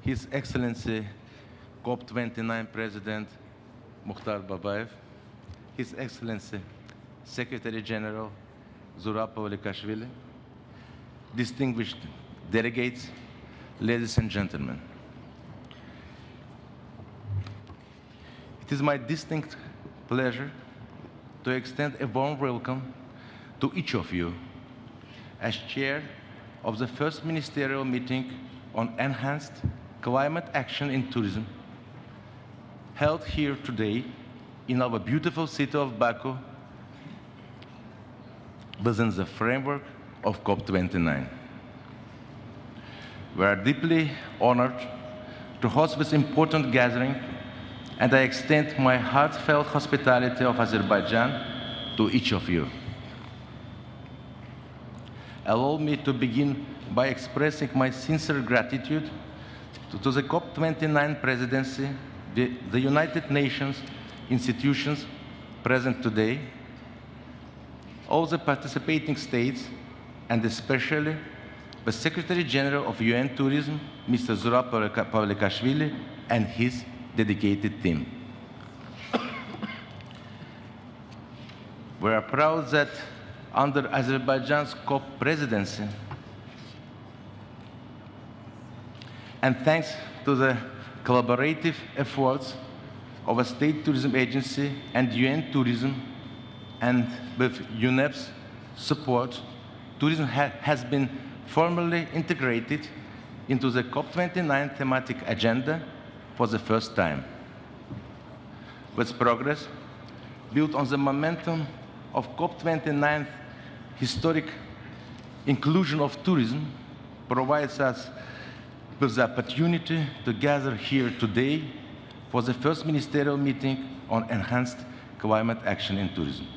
His Excellency COP29 President Mukhtar Babayev, His Excellency Secretary General Zurab Pavlikashvili, distinguished delegates, ladies and gentlemen. It is my distinct pleasure to extend a warm welcome to each of you as chair of the first ministerial meeting on enhanced climate action in tourism, held here today in our beautiful city of Baku within the framework of COP29. We are deeply honored to host this important gathering, and I extend my heartfelt hospitality of Azerbaijan to each of you. Allow me to begin by expressing my sincere gratitude to the COP29 presidency, the United Nations institutions present today, all the participating states, and especially the Secretary General of UN Tourism, Mr. Zurab Pavlikashvili, and his dedicated team. We are proud that under Azerbaijan's COP presidency, and thanks to the collaborative efforts of a state tourism agency and UN Tourism, and with UNEP's support, tourism has been formally integrated into the COP29 thematic agenda for the first time. With progress built on the momentum of COP29's historic inclusion of tourism provides us with the opportunity to gather here today for the first ministerial meeting on enhanced climate action in tourism.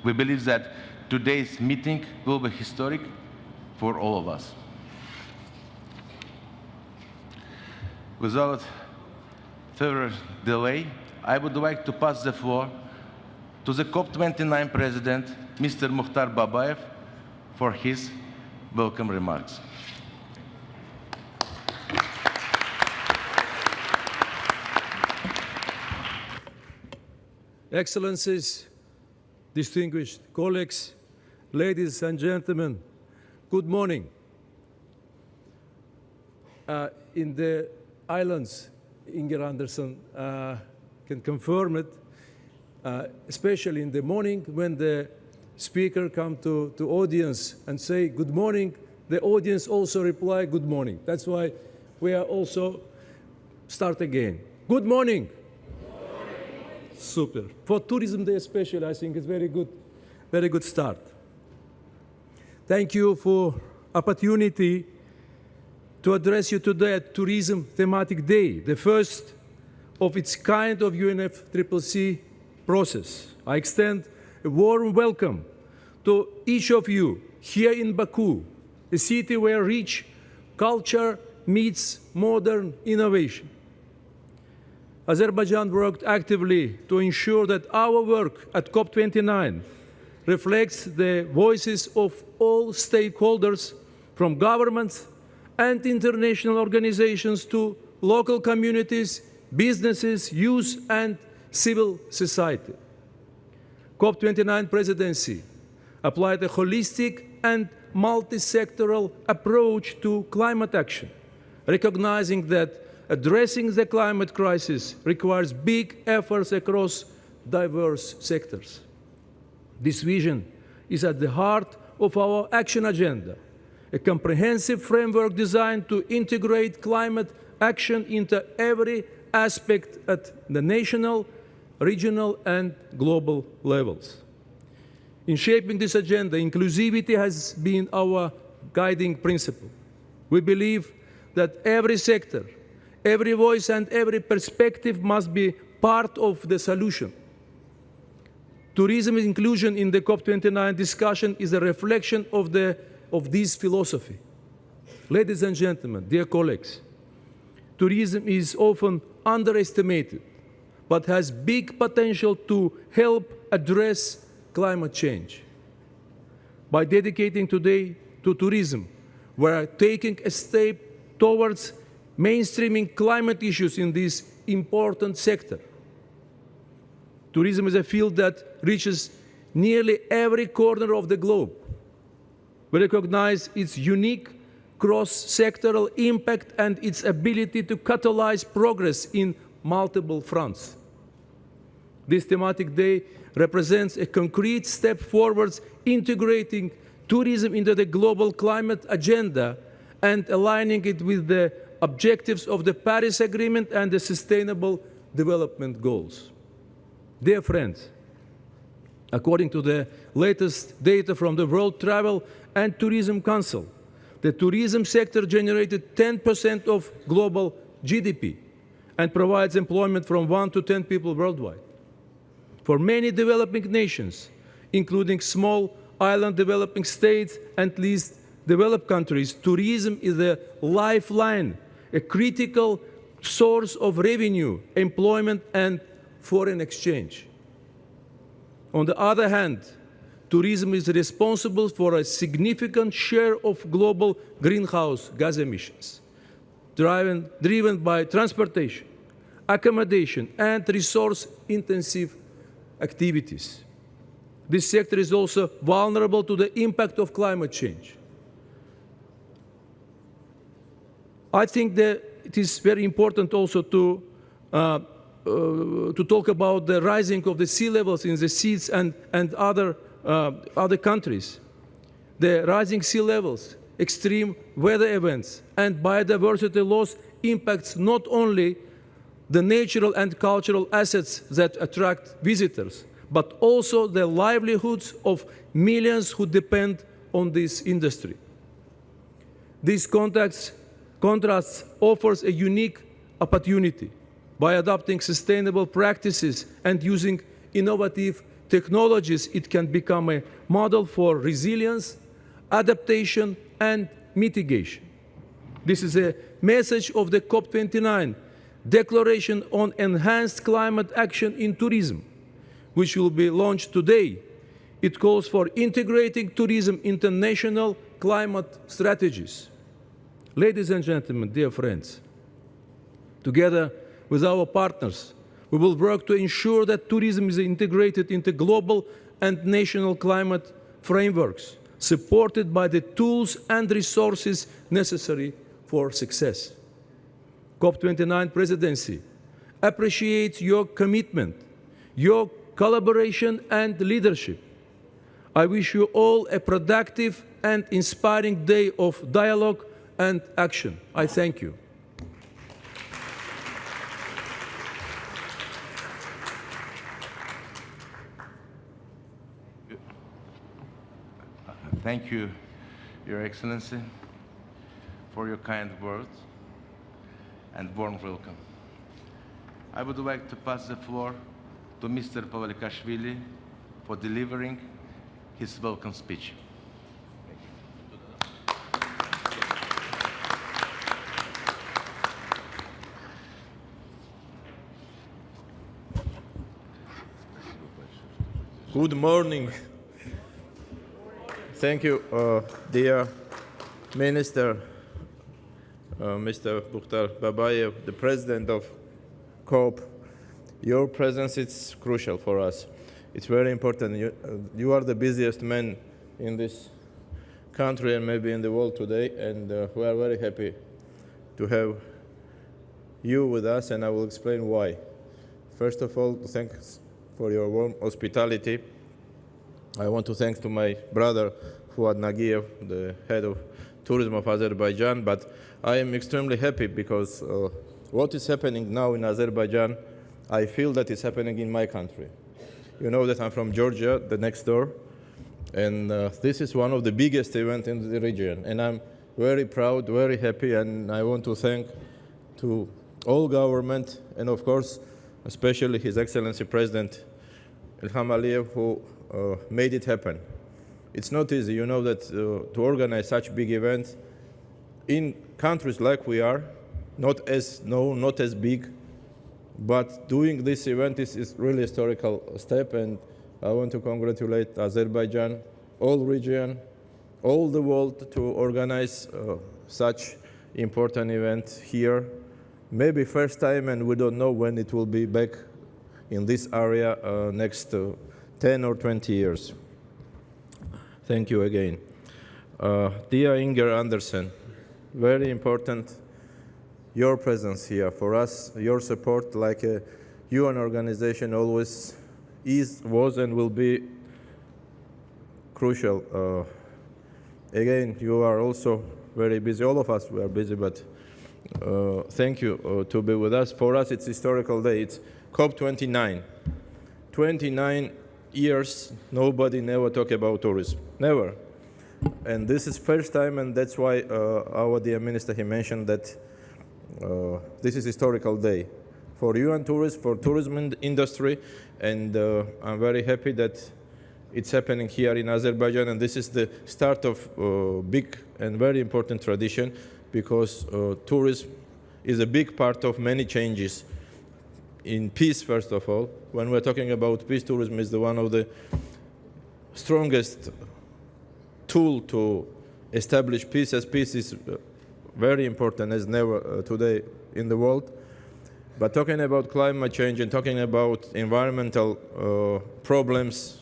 We believe that today's meeting will be historic for all of us. Without further delay, I would like to pass the floor to the COP29 President, Mr. Mukhtar Babayev, for his welcome remarks. Excellencies, distinguished colleagues, ladies and gentlemen, good morning. In the islands, Inger Anderson can confirm it, especially in the morning when the speaker comes to audience and say good morning, the audience also reply good morning. That's why we are also start again. Good morning. Super. For Tourism Day especially, I think it's very good start. Thank you for opportunity to address you today at Tourism Thematic Day, the first of its kind of UNFCCC process. I extend a warm welcome to each of you here in Baku, a city where rich culture meets modern innovation. Azerbaijan worked actively to ensure that our work at COP29 reflects the voices of all stakeholders, from governments and international organizations to local communities, businesses, youth, and civil society. COP29 presidency applied a holistic and multi-sectoral approach to climate action, recognizing that addressing the climate crisis requires big efforts across diverse sectors. This vision is at the heart of our action agenda, a comprehensive framework designed to integrate climate action into every aspect at the national, regional, and global levels. In shaping this agenda, inclusivity has been our guiding principle. We believe that every sector, every voice, and every perspective must be part of the solution. Tourism inclusion in the COP29 discussion is a reflection of this philosophy. Ladies and gentlemen, dear colleagues, tourism is often underestimated, but has big potential to help address climate change. By dedicating today to tourism, we are taking a step towards mainstreaming climate issues in this important sector. Tourism is a field that reaches nearly every corner of the globe. We recognize its unique cross-sectoral impact and its ability to catalyze progress in multiple fronts. This thematic day represents a concrete step forwards integrating tourism into the global climate agenda and aligning it with the objectives of the Paris Agreement and the Sustainable Development Goals. Dear friends, according to the latest data from the World Travel and Tourism Council, the tourism sector generated 10% of global GDP and provides employment from 1 to 10 people worldwide. For many developing nations, including small island developing states and least developed countries, tourism is a lifeline, a critical source of revenue, employment, and foreign exchange. On the other hand, tourism is responsible for a significant share of global greenhouse gas emissions, driven by transportation, accommodation, and resource-intensive activities. This sector is also vulnerable to the impact of climate change. I think that it is very important also to talk about the rising of the sea levels in the seas and other countries. The rising sea levels, extreme weather events, and biodiversity loss impacts not only the natural and cultural assets that attract visitors, but also the livelihoods of millions who depend on this industry. This contrast offers a unique opportunity. By adopting sustainable practices and using innovative technologies, it can become a model for resilience, adaptation, and mitigation. This is a message of the COP29 Declaration on Enhanced Climate Action in Tourism, which will be launched today. It calls for integrating tourism into national climate strategies. Ladies and gentlemen, dear friends, together with our partners, we will work to ensure that tourism is integrated into global and national climate frameworks, supported by the tools and resources necessary for success. COP29 presidency appreciates your commitment, your collaboration and leadership. I wish you all a productive and inspiring day of dialogue and action. I thank you. Thank you, Your Excellency, for your kind words and warm welcome. I would like to pass the floor to Mr. Pavlikashvili for delivering his welcome speech. Good morning. Thank you, dear Minister, Mr. Mukhtar Babayev, the President of COP. Your presence is crucial for us. It's very important. You are the busiest man in this country and maybe in the world today, and we are very happy to have you with us, and I will explain why. First of all, thanks for your warm hospitality. I want to thank to my brother Fuad Nagiev, the head of tourism of Azerbaijan, but I am extremely happy because what is happening now in Azerbaijan, I feel that it's happening in my country. You know that I'm from Georgia, the next door, and this is one of the biggest events in the region, and I'm very proud, very happy, and I want to thank to all government, and of course, especially His Excellency President Ilham Aliyev, who made it happen. It's not easy, you know, that to organize such big events in countries like we are, not as known, not as big, but doing this event is really a historical step, and I want to congratulate Azerbaijan, all region, all the world to organize such important event here. Maybe first time, and we don't know when it will be back in this area next 10 or 20 years. Thank you again. Dear Inger Andersen, very important your presence here. For us, your support like a UN organization always is, was, and will be crucial. Again, you are also very busy. All of us, we are busy, but thank you to be with us. For us, it's historical day. It's COP29. 29 years, nobody never talk about tourism. Never. And this is first time, and that's why our dear minister, he mentioned that this is historical day for you and tourists, for tourism industry, and I'm very happy that it's happening here in Azerbaijan, and this is the start of big and very important tradition, because tourism is a big part of many changes in peace, first of all. When we're talking about peace, tourism is one of the strongest tool to establish peace, as peace is very important as never today in the world. But talking about climate change and talking about environmental problems,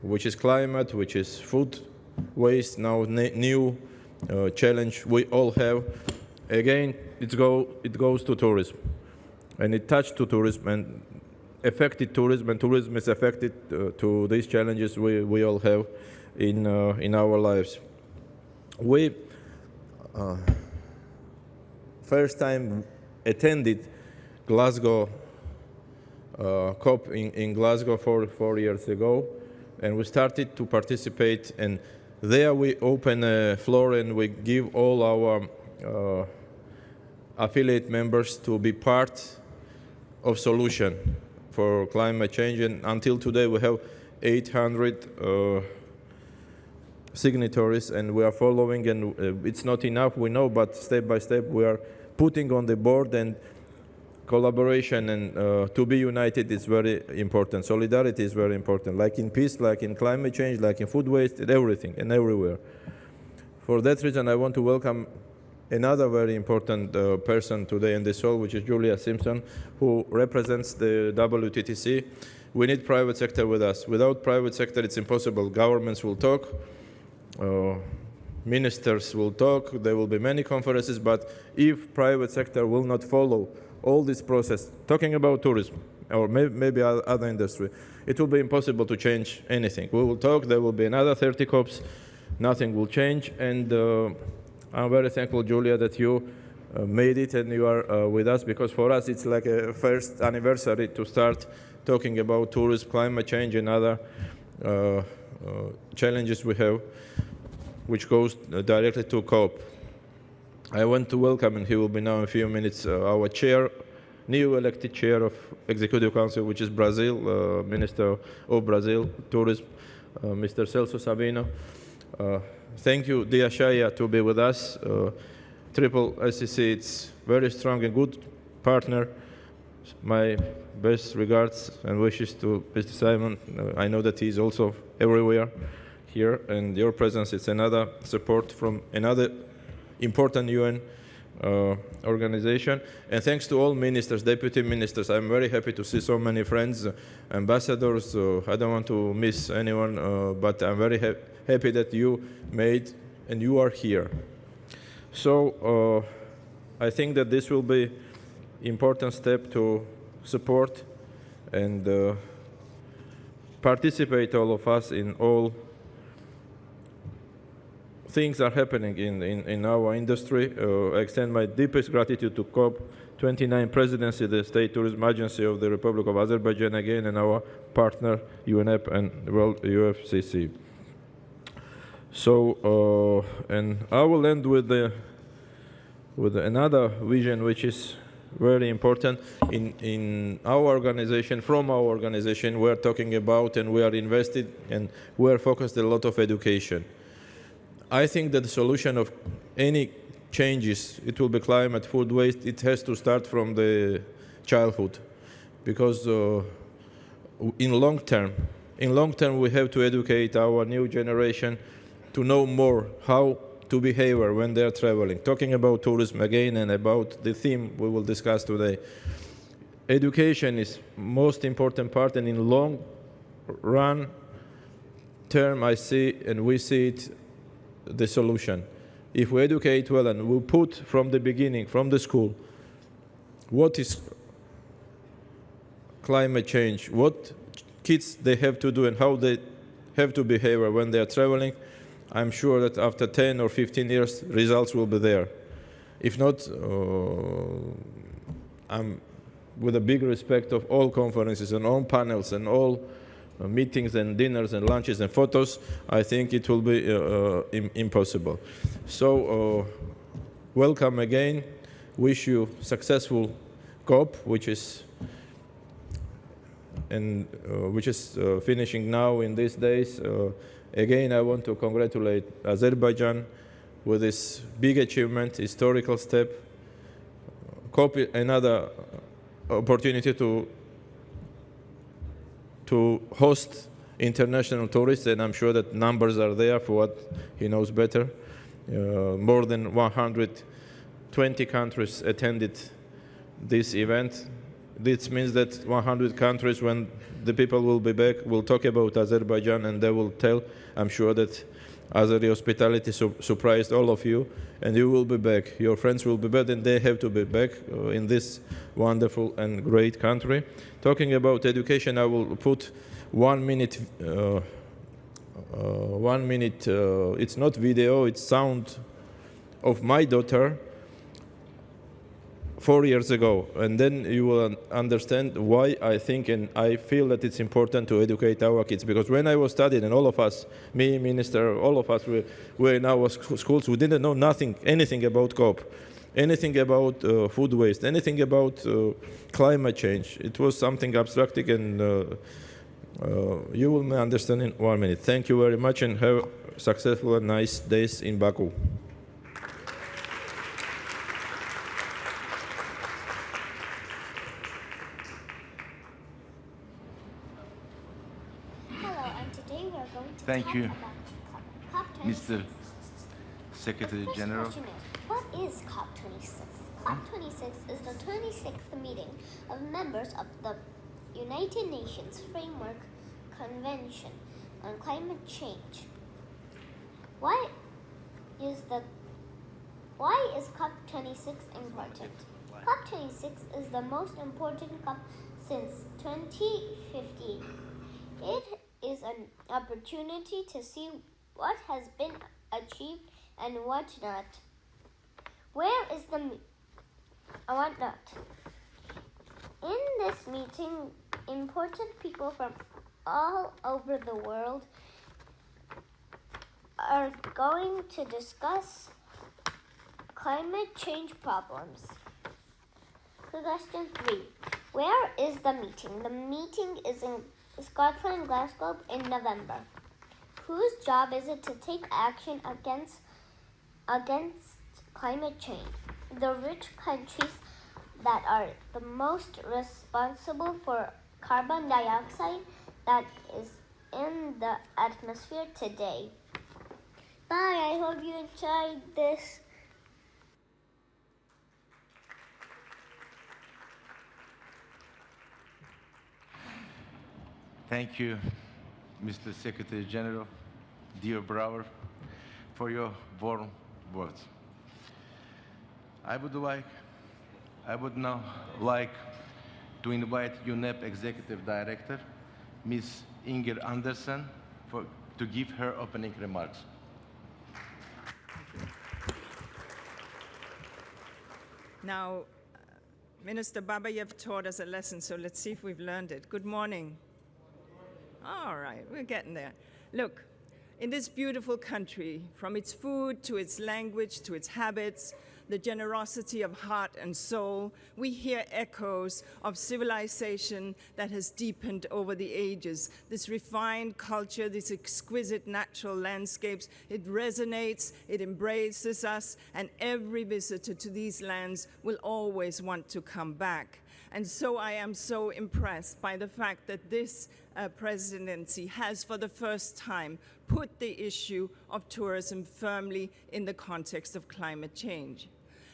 which is climate, which is food waste, now new challenge we all have. Again, it goes to tourism, and it touched to tourism and affected tourism, and tourism is affected to these challenges we all have in our lives. We first time attended Glasgow COP in Glasgow 4 years ago, and we started to participate, and there we open a floor and we give all our affiliate members to be part of solution for climate change, and until today we have 800 signatories, and we are following, and it's not enough, we know, but step by step we are putting on the board, and collaboration and to be united is very important. Solidarity is very important, like in peace, like in climate change, like in food waste, and everything and everywhere. For that reason, I want to welcome another very important person today in this hall, which is Julia Simpson, who represents the WTTC. We need private sector with us. Without private sector, it's impossible. Governments will talk, ministers will talk, there will be many conferences, but if private sector will not follow all this process, talking about tourism or maybe other industry, it will be impossible to change anything. We will talk, there will be another 30 COPs, nothing will change, and I'm very thankful, Julia, that you made it and you are with us, because for us it's like a first anniversary to start talking about tourism, climate change, and other challenges we have, which goes directly to COP. I want to welcome, and he will be now in a few minutes, our chair, new elected chair of Executive Council, which is Brazil, Minister of Brazil, Tourism, Mr. Celso Sabino. Thank you, dear Shaya, to be with us. Triple SEC, it's very strong and good partner. My best regards and wishes to Mr. Simon. I know that he's also everywhere here, and your presence is another support from another important UN organization. And thanks to all ministers, deputy ministers. I'm very happy to see so many friends, ambassadors. I don't want to miss anyone, but I'm very happy that you made and you are here. So I think that this will be important step to support and participate, all of us, in all things are happening in our industry. I extend my deepest gratitude to COP29 presidency, the State Tourism Agency of the Republic of Azerbaijan again, and our partner UNEP and World UFCC. So, and I will end with another vision, which is very important in our organization. From our organization, we are talking about, and we are invested, and we are focused a lot of education. I think that the solution of any changes, it will be climate, food waste, it has to start from the childhood, because in long term we have to educate our new generation to know more how to behavior when they are traveling. Talking about tourism again and about the theme we will discuss today. Education is most important part, and in long run term I see and we see it the solution. If we educate well and we put from the beginning, from the school, what is climate change, what kids they have to do and how they have to behave when they are traveling, I'm sure that after 10 or 15 years, results will be there. If not, I'm with a big respect of all conferences and all panels and all meetings and dinners and lunches and photos, I think it will be impossible. So welcome again. Wish you successful COP, which is finishing now in these days. Again, I want to congratulate Azerbaijan with this big achievement, historical step. COP, another opportunity to host international tourists, and I'm sure that numbers are there for what he knows better. More than 120 countries attended this event. This means that 100 countries, when the people will be back, will talk about Azerbaijan, and they will tell, I'm sure that Azeri hospitality surprised all of you, and you will be back. Your friends will be back, and they have to be back in this wonderful and great country. Talking about education, I will put 1 minute, it's not video, it's sound of my daughter 4 years ago, and then you will understand why I think and I feel that it's important to educate our kids. Because when I was studying, and all of us, me, minister, all of us were in our schools, we didn't know anything about COP, anything about food waste, anything about climate change. It was something abstract, and you will understand in 1 minute. Thank you very much, and have successful and nice days in Baku. Thank you, COP26. Mr. Secretary General. Question is, what is COP26? COP26 is the 26th meeting of members of the United Nations Framework Convention on Climate Change. Why is COP26 important? COP26 is the most important COP since 2015. It is an opportunity to see what has been achieved and what not. Where is the what not? In this meeting, important people from all over the world are going to discuss climate change problems. Question 3. Where is the meeting? The meeting is in Scotland, Glasgow in November. Whose job is it to take action against climate change? The rich countries that are the most responsible for carbon dioxide that is in the atmosphere today. Bye, I hope you enjoyed this. Thank you, Mr. Secretary General, dear brother, for your warm words. I would now like to invite UNEP Executive Director, Ms. Inger Andersen, to give her opening remarks. Now, Minister Babayev taught us a lesson, so let's see if we've learned it. Good morning. All right, we're getting there. Look, in this beautiful country, from its food to its language to its habits, the generosity of heart and soul, we hear echoes of civilization that has deepened over the ages. This refined culture, these exquisite natural landscapes, it resonates, it embraces us, and every visitor to these lands will always want to come back. And so I am so impressed by the fact that this presidency has, for the first time, put the issue of tourism firmly in the context of climate change.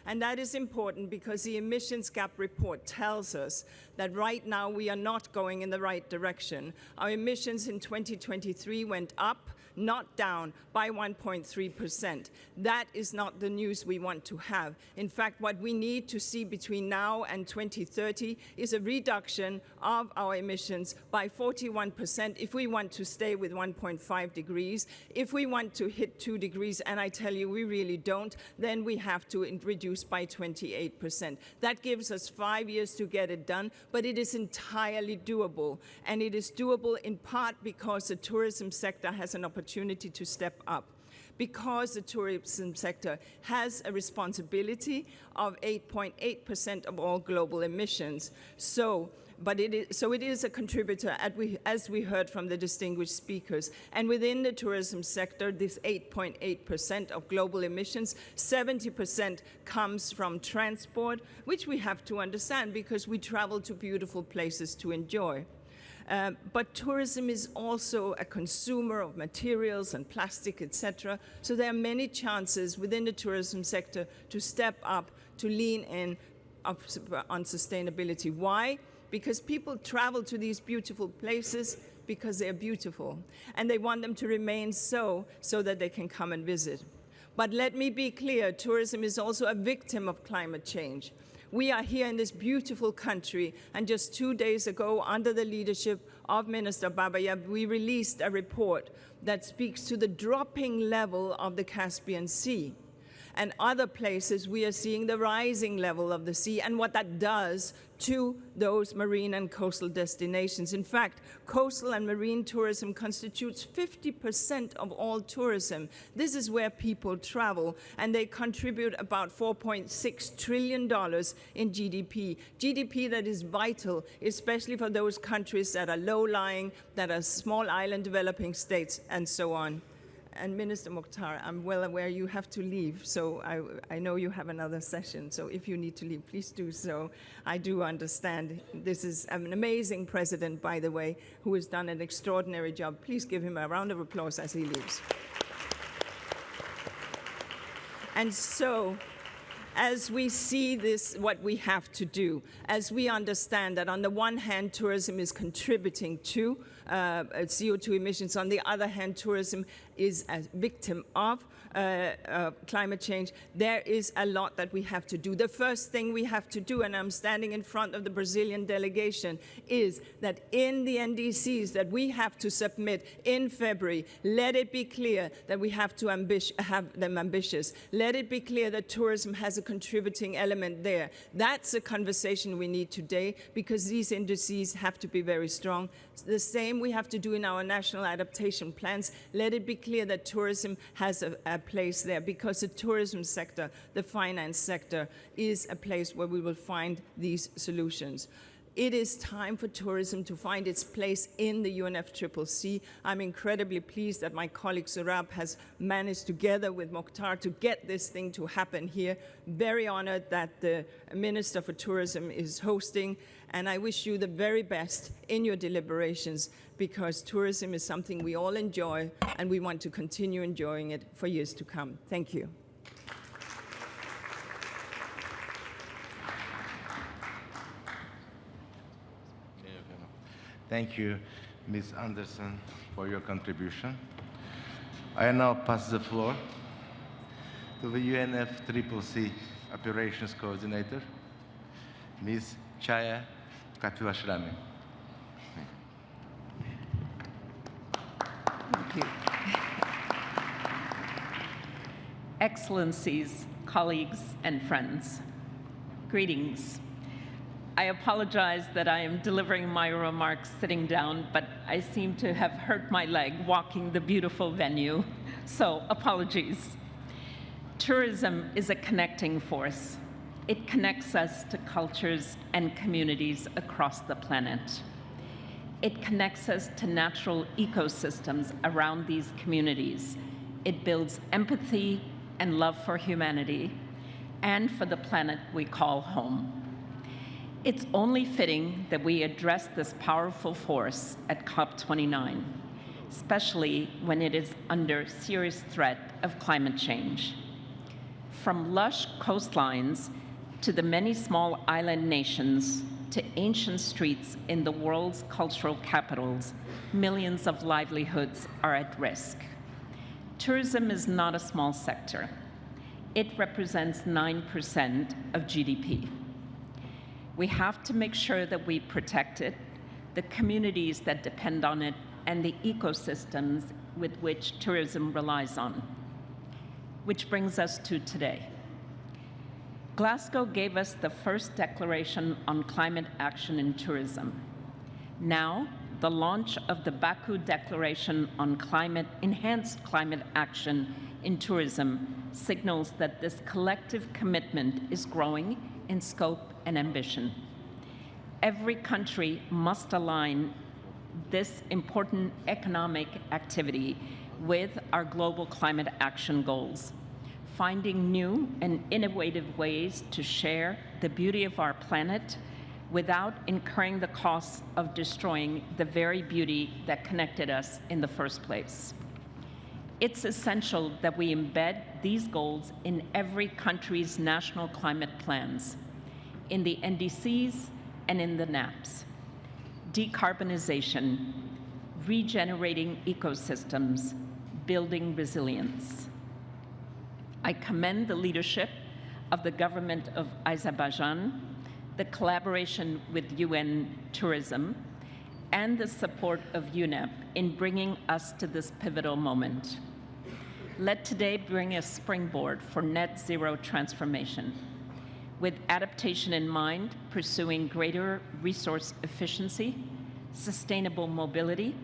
And that is important because the emissions gap report tells us that right now we are not going in the right direction. Our emissions in 2023 went up, not down, by 1.3%. That is not the news we want to have. In fact, what we need to see between now and 2030 is a reduction of our emissions by 41% if we want to stay with 1.5 degrees. If we want to hit 2 degrees, and I tell you we really don't, then we have to reduce by 28%. That gives us 5 years to get it done, but it is entirely doable. And it is doable in part because the tourism sector has an opportunity to step up, because the tourism sector has a responsibility of 8.8% of all global emissions. So it is a contributor, as we heard from the distinguished speakers. And within the tourism sector, this 8.8% of global emissions, 70% comes from transport, which we have to understand because we travel to beautiful places to enjoy. But tourism is also a consumer of materials and plastic, etc. So there are many chances within the tourism sector to step up, to lean in on sustainability. Why? Because people travel to these beautiful places because they're beautiful, and they want them to remain so that they can come and visit. But let me be clear, tourism is also a victim of climate change. We are here in this beautiful country, and just 2 days ago, under the leadership of Minister Babayev, we released a report that speaks to the dropping level of the Caspian Sea. And other places, we are seeing the rising level of the sea and what that does to those marine and coastal destinations. In fact, coastal and marine tourism constitutes 50% of all tourism. This is where people travel, and they contribute about $4.6 trillion in GDP. GDP that is vital, especially for those countries that are low-lying, that are small island developing states, and so on. And Minister Mokhtar, I'm well aware you have to leave, so I know you have another session, so if you need to leave, please do so. I do understand. This is an amazing president, by the way, who has done an extraordinary job. Please give him a round of applause as he leaves. And so, as we see this, what we have to do, as we understand that on the one hand, tourism is contributing to CO2 emissions, on the other hand, tourism is a victim of climate change, there is a lot that we have to do. The first thing we have to do, and I'm standing in front of the Brazilian delegation, is that in the NDCs that we have to submit in February, let it be clear that we have to have them ambitious. Let it be clear that tourism has a contributing element there. That's a conversation we need today, because these indices have to be very strong. The same we have to do in our national adaptation plans. Let it be clear that tourism has a place there, because the tourism sector, the finance sector, is a place where we will find these solutions. It is time for tourism to find its place in the UNFCCC. I'm incredibly pleased that my colleague Surab has managed, together with Mokhtar, to get this thing to happen here. Very honored that the Minister for Tourism is hosting, and I wish you the very best in your deliberations, because tourism is something we all enjoy, and we want to continue enjoying it for years to come. Thank you. Thank you, Ms. Anderson, for your contribution. I now pass the floor to the UNFCCC Operations Coordinator, Ms. Chaya Kapilashirami. Thank you. Excellencies, colleagues, and friends, greetings. I apologize that I am delivering my remarks sitting down, but I seem to have hurt my leg walking the beautiful venue, so apologies. Tourism is a connecting force. It connects us to cultures and communities across the planet. It connects us to natural ecosystems around these communities. It builds empathy and love for humanity and for the planet we call home. It's only fitting that we address this powerful force at COP29, especially when it is under serious threat of climate change. From lush coastlines to the many small island nations to ancient streets in the world's cultural capitals, millions of livelihoods are at risk. Tourism is not a small sector. It represents 9% of GDP. We have to make sure that we protect it, the communities that depend on it, and the ecosystems with which tourism relies on. Which brings us to today. Glasgow gave us the first declaration on climate action in tourism. Now, the launch of the Baku Declaration on enhanced climate action in tourism signals that this collective commitment is growing in scope and ambition. Every country must align this important economic activity with our global climate action goals, finding new and innovative ways to share the beauty of our planet without incurring the costs of destroying the very beauty that connected us in the first place. It's essential that we embed these goals in every country's national climate plans, in the NDCs and in the NAPs. Decarbonization, regenerating ecosystems, building resilience. I commend the leadership of the government of Azerbaijan, the collaboration with UN Tourism, and the support of UNEP in bringing us to this pivotal moment. Let today bring a springboard for net zero transformation, with adaptation in mind, pursuing greater resource efficiency, sustainable mobility,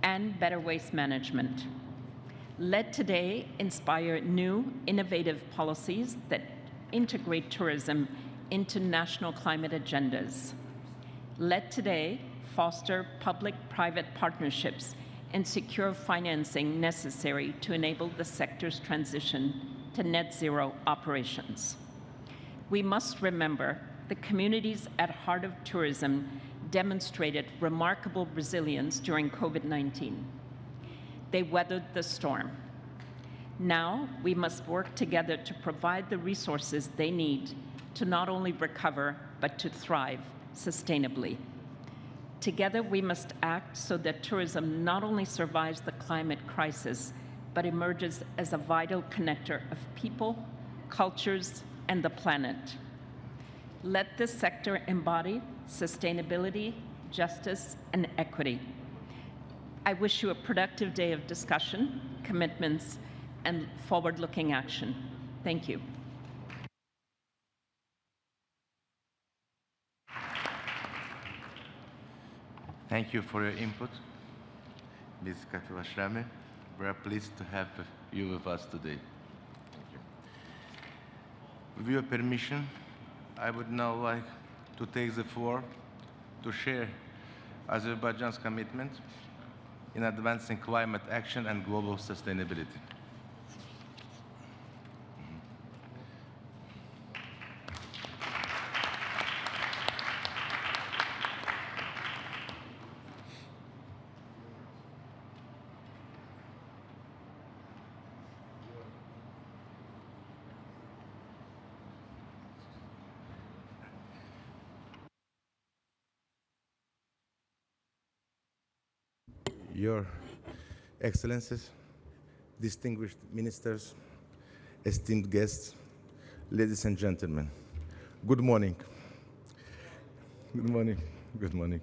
and better waste management. Let today inspire new, innovative policies that integrate tourism into national climate agendas. Let today foster public-private partnerships and secure financing necessary to enable the sector's transition to net zero operations. We must remember the communities at heart of tourism demonstrated remarkable resilience during COVID-19. They weathered the storm. Now we must work together to provide the resources they need to not only recover, but to thrive sustainably. Together we must act so that tourism not only survives the climate crisis, but emerges as a vital connector of people, cultures, and the planet. Let this sector embody sustainability, justice, and equity. I wish you a productive day of discussion, commitments, and forward-looking action. Thank you. Thank you for your input, Ms. Kafivashrami. We are pleased to have you with us today. Thank you. With your permission, I would now like to take the floor to share Azerbaijan's commitment in advancing climate action and global sustainability. Your Excellencies, distinguished ministers, esteemed guests, ladies and gentlemen, good morning. Good morning. Good morning.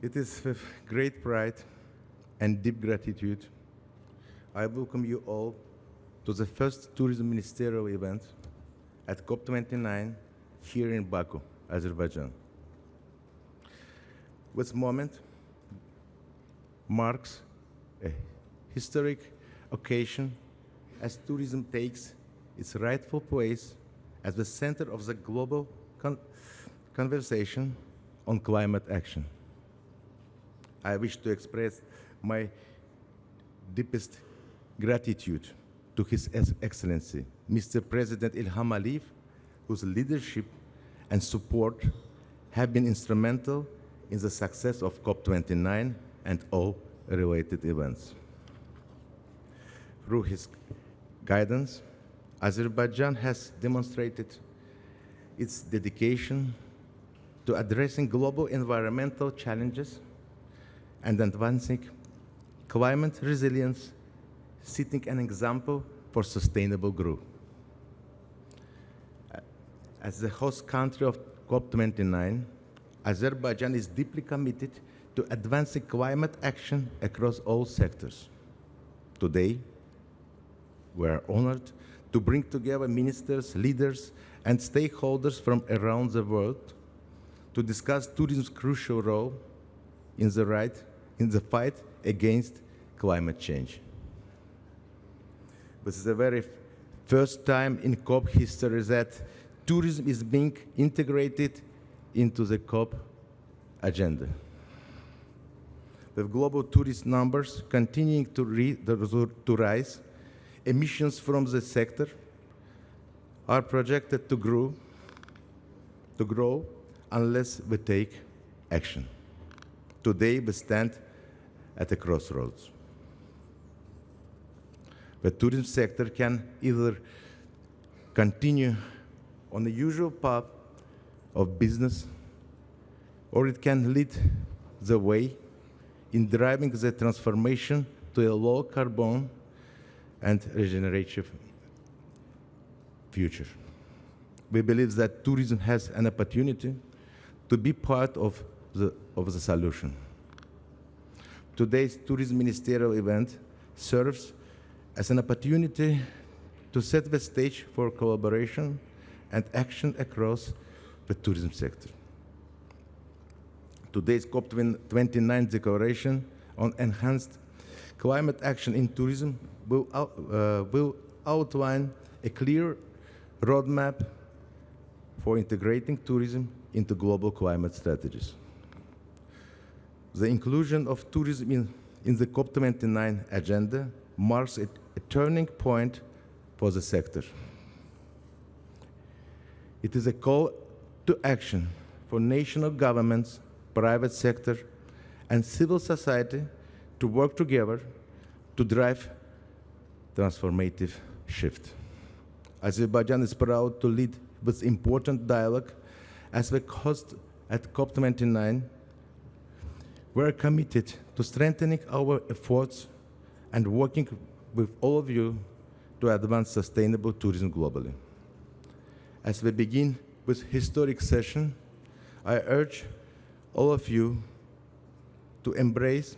It is with great pride and deep gratitude I welcome you all to the first tourism ministerial event at COP29 here in Baku, Azerbaijan. This moment marks a historic occasion as tourism takes its rightful place at the center of the global conversation on climate action. I wish to express my deepest gratitude to His Excellency, Mr. President Ilham Aliyev, whose leadership and support have been instrumental in the success of COP29 and all related events. Through his guidance, Azerbaijan has demonstrated its dedication to addressing global environmental challenges and advancing climate resilience, setting an example for sustainable growth. As the host country of COP29, Azerbaijan is deeply committed to advancing climate action across all sectors. Today, we are honored to bring together ministers, leaders, and stakeholders from around the world to discuss tourism's crucial role in the fight against climate change. This is the very first time in COP history that tourism is being integrated into the COP agenda. With global tourist numbers continuing to rise, emissions from the sector are projected to grow unless we take action. Today, we stand at a crossroads. The tourism sector can either continue on the usual path of business, or it can lead the way in driving the transformation to a low carbon and regenerative future. We believe that tourism has an opportunity to be part of the solution. Today's Tourism Ministerial event serves as an opportunity to set the stage for collaboration and action across the tourism sector. Today's COP29 declaration on enhanced climate action in tourism will outline a clear roadmap for integrating tourism into global climate strategies. The inclusion of tourism in the COP29 agenda marks a turning point for the sector. It is a call to action for national governments, private sector, and civil society to work together to drive transformative shift. Azerbaijan is proud to lead this important dialogue as the host at COP29. We are committed to strengthening our efforts and working with all of you to advance sustainable tourism globally. As we begin this historic session, I urge all of you to embrace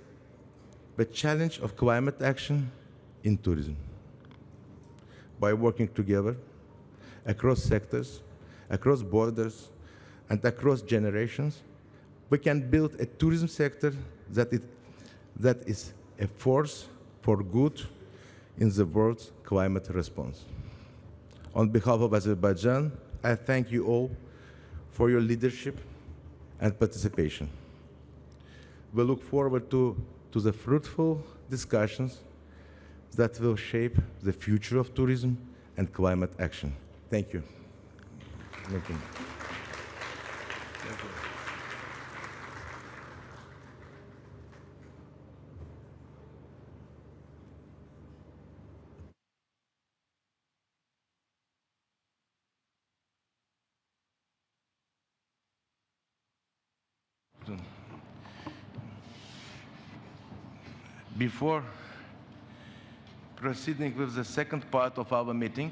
the challenge of climate action in tourism. By working together across sectors, across borders, and across generations, we can build a tourism sector that is a force for good in the world's climate response. On behalf of Azerbaijan, I thank you all for your leadership and participation. We look forward to the fruitful discussions that will shape the future of tourism and climate action. Thank you. Thank you. Before proceeding with the second part of our meeting,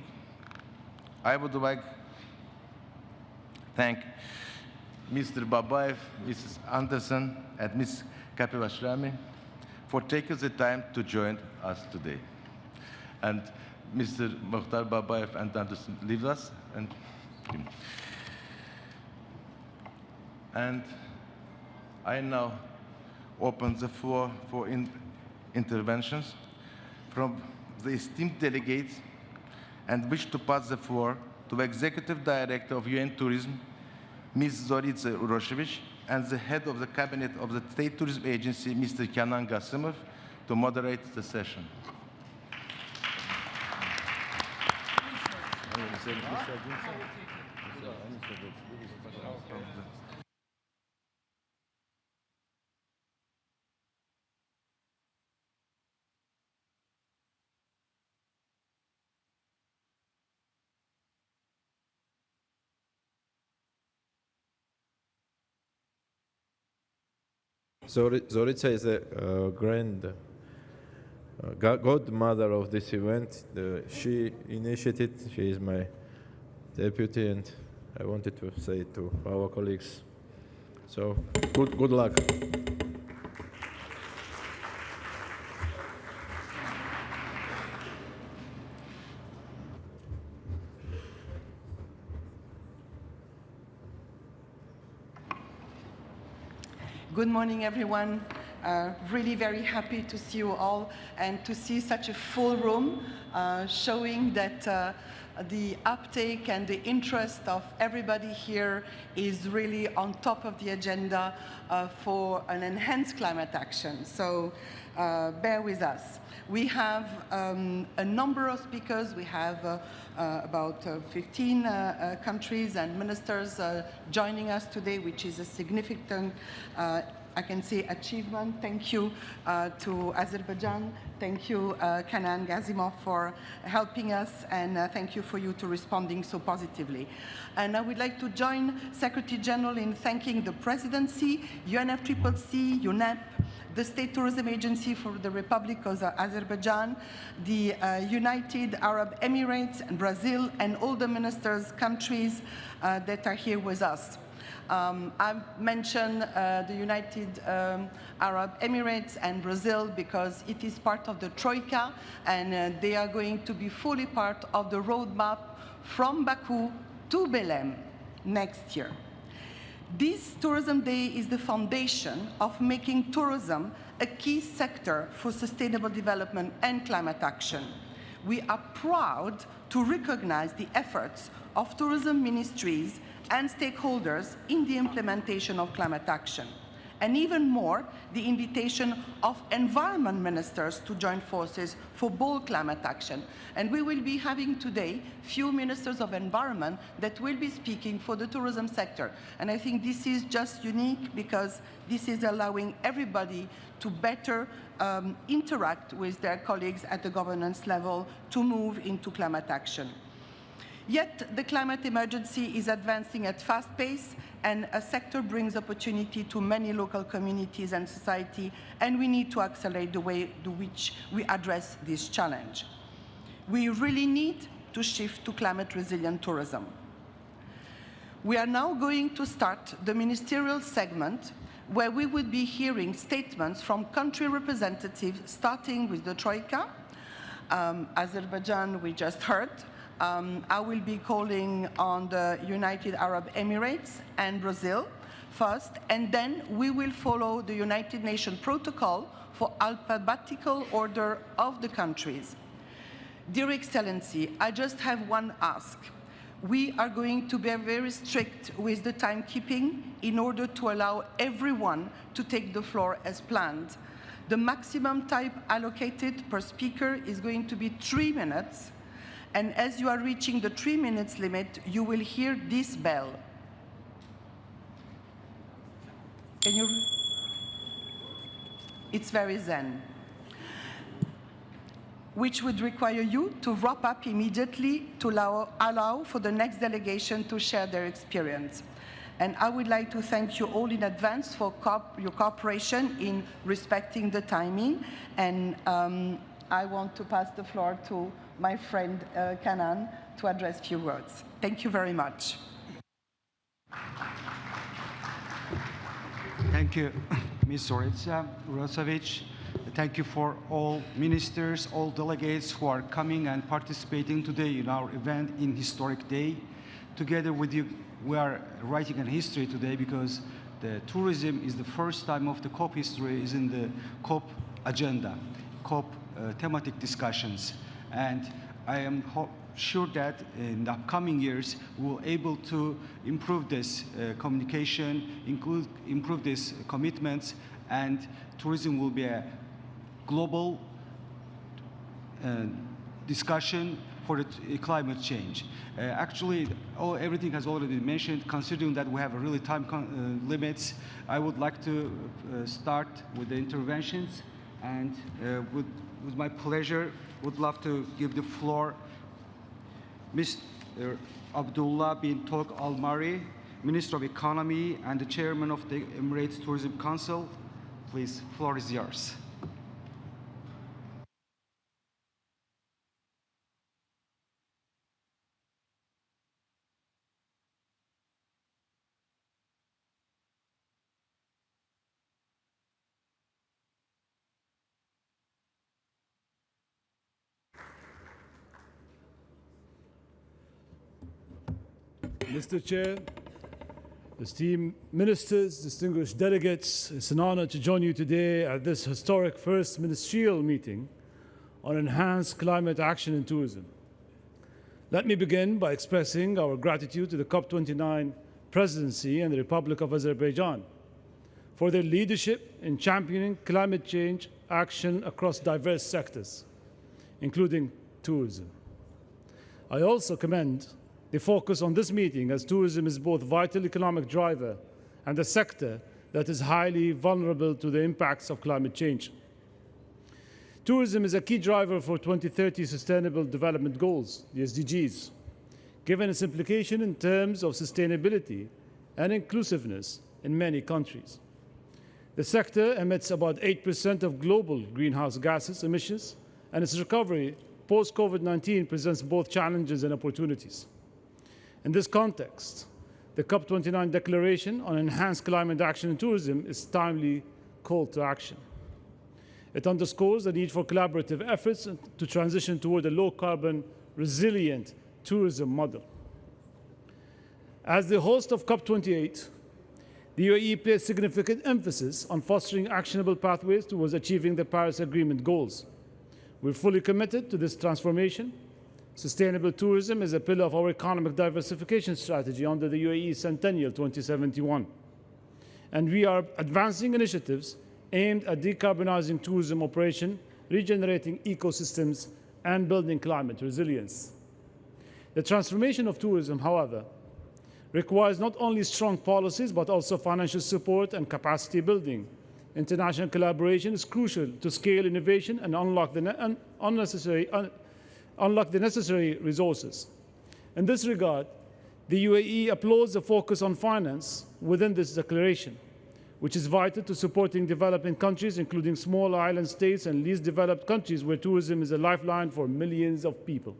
I would like to thank Mr. Babayev, Mrs. Anderson, and Ms. Kapivashrami for taking the time to join us today. And Mr. Mukhtar Babayev and Anderson leave us. And I now open the floor for interventions from the esteemed delegates and wish to pass the floor to the Executive Director of UN Tourism, Ms. Zorica Uroshevich, and the Head of the Cabinet of the State Tourism Agency, Mr. Kenan Gasimov, to moderate the session. Zorica is a godmother of this event. She initiated. She is my deputy, and I wanted to say to our colleagues. So good luck. Good morning, everyone. Really very happy to see you all and to see such a full room, showing that the uptake and the interest of everybody here is really on top of the agenda for an enhanced climate action. So bear with us. We have a number of speakers. We have about 15 countries and ministers joining us today, which is a significant, I can say, achievement. Thank you to Azerbaijan. Thank you, Kanan Gazimov, for helping us, and thank you for you to responding so positively. And I would like to join Secretary General in thanking the Presidency, UNFCCC, UNEP, the State Tourism Agency for the Republic of Azerbaijan, the United Arab Emirates, and Brazil, and all the ministers' countries that are here with us. I've mentioned the United Arab Emirates and Brazil because it is part of the Troika, and they are going to be fully part of the roadmap from Baku to Belém next year. This Tourism Day is the foundation of making tourism a key sector for sustainable development and climate action. We are proud to recognize the efforts of tourism ministries and stakeholders in the implementation of climate action, and even more, the invitation of environment ministers to join forces for bold climate action. And we will be having today few ministers of environment that will be speaking for the tourism sector. And I think this is just unique because this is allowing everybody to better interact with their colleagues at the governance level to move into climate action. Yet the climate emergency is advancing at fast pace, and a sector brings opportunity to many local communities and society, and we need to accelerate the way in which we address this challenge. We really need to shift to climate resilient tourism. We are now going to start the ministerial segment where we would be hearing statements from country representatives, starting with the Troika. Azerbaijan, we just heard. I will be calling on the United Arab Emirates and Brazil first, and then we will follow the United Nations protocol for alphabetical order of the countries. Dear Excellency, I just have one ask. We are going to be very strict with the timekeeping in order to allow everyone to take the floor as planned. The maximum time allocated per speaker is going to be 3 minutes. And as you are reaching the 3 minutes limit, you will hear this bell. Can you? It's very zen. Which would require you to wrap up immediately to allow for the next delegation to share their experience. And I would like to thank you all in advance for your cooperation in respecting the timing. And I want to pass the floor to my friend Kanan to address a few words. Thank you very much. Thank you, Ms. Zorica Rosavic. Thank you for all ministers, all delegates who are coming and participating today in our event in Historic Day. Together with you, we are writing a history today because the tourism is the first time of the COP history is in the COP agenda, COP thematic discussions. And I am sure that in the upcoming years, we will be able to improve this communication, improve these commitments, and tourism will be a global discussion for the climate change. Actually, everything has already been mentioned. Considering that we have a really time limits, I would like to start with the interventions, and with my pleasure, would love to give the floor Mr. Abdullah bin Tok Al-Mari, Minister of Economy and the Chairman of the Emirates Tourism Council. Please, floor is yours. Mr. Chair, esteemed ministers, distinguished delegates, it's an honor to join you today at this historic first ministerial meeting on enhanced climate action in tourism. Let me begin by expressing our gratitude to the COP29 presidency and the Republic of Azerbaijan for their leadership in championing climate change action across diverse sectors, including tourism. I also commend the focus on this meeting, as tourism is both a vital economic driver and a sector that is highly vulnerable to the impacts of climate change. Tourism is a key driver for 2030 Sustainable Development Goals, the SDGs, given its implication in terms of sustainability and inclusiveness in many countries. The sector emits about 8% of global greenhouse gases emissions, and its recovery post-COVID-19 presents both challenges and opportunities. In this context, the COP29 Declaration on Enhanced Climate Action in Tourism is a timely call to action. It underscores the need for collaborative efforts to transition toward a low-carbon, resilient tourism model. As the host of COP28, the UAE placed significant emphasis on fostering actionable pathways towards achieving the Paris Agreement goals. We're fully committed to this transformation. Sustainable tourism is a pillar of our economic diversification strategy under the UAE Centennial 2071. And we are advancing initiatives aimed at decarbonizing tourism operation, regenerating ecosystems, and building climate resilience. The transformation of tourism, however, requires not only strong policies, but also financial support and capacity building. International collaboration is crucial to scale innovation and unlock the necessary resources. In this regard, the UAE applauds the focus on finance within this declaration, which is vital to supporting developing countries, including small island states and least developed countries where tourism is a lifeline for millions of people.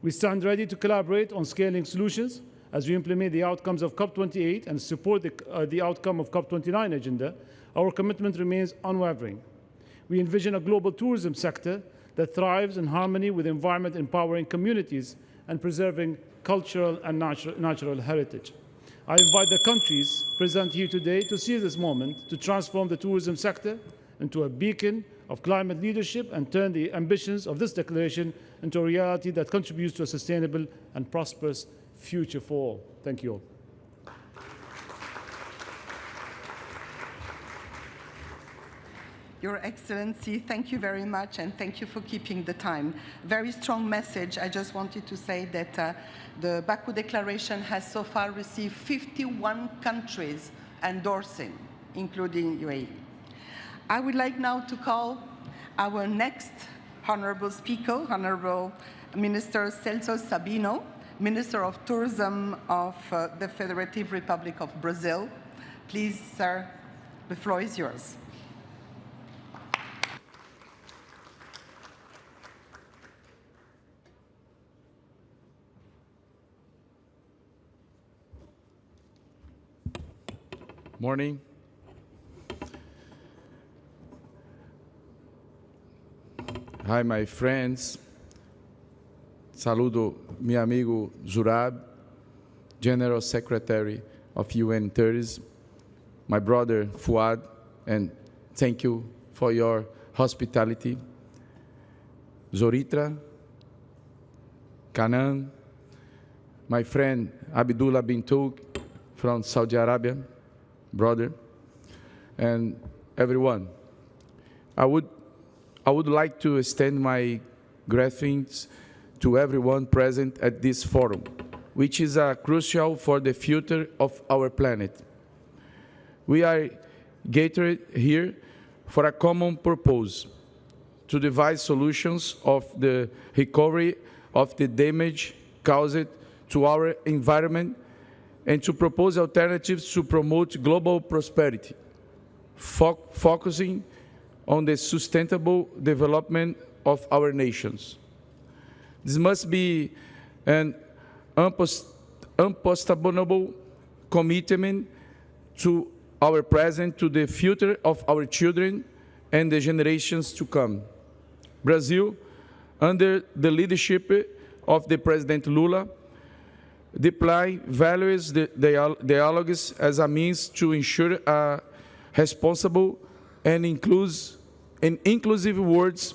We stand ready to collaborate on scaling solutions as we implement the outcomes of COP28 and support the outcome of COP29 agenda. Our commitment remains unwavering. We envision a global tourism sector that thrives in harmony with the environment, empowering communities and preserving cultural and natural heritage. I invite the countries present here today to seize this moment to transform the tourism sector into a beacon of climate leadership and turn the ambitions of this declaration into a reality that contributes to a sustainable and prosperous future for all. Thank you all. Your Excellency, thank you very much, and thank you for keeping the time. Very strong message. I just wanted to say that the Baku Declaration has so far received 51 countries endorsing, including UAE. I would like now to call our next honorable speaker, Honorable Minister Celso Sabino, Minister of Tourism of the Federative Republic of Brazil. Please, sir, the floor is yours. Morning. Hi, my friends. Saludo mi amigo Zurab, General Secretary of UN Tourism, my brother Fuad, and thank you for your hospitality. Zoritra, Kanan, my friend Abdullah bin Tug from Saudi Arabia, brother, and everyone. I would like to extend my greetings to everyone present at this forum, which is crucial for the future of our planet. We are gathered here for a common purpose, to devise solutions of the recovery of the damage caused to our environment and to propose alternatives to promote global prosperity. focusing on the sustainable development of our nations. This must be an unpostponable commitment to our present, to the future of our children and the generations to come. Brazil, under the leadership of the President Lula, deploy values dialogues as a means to ensure a responsible and inclusive words.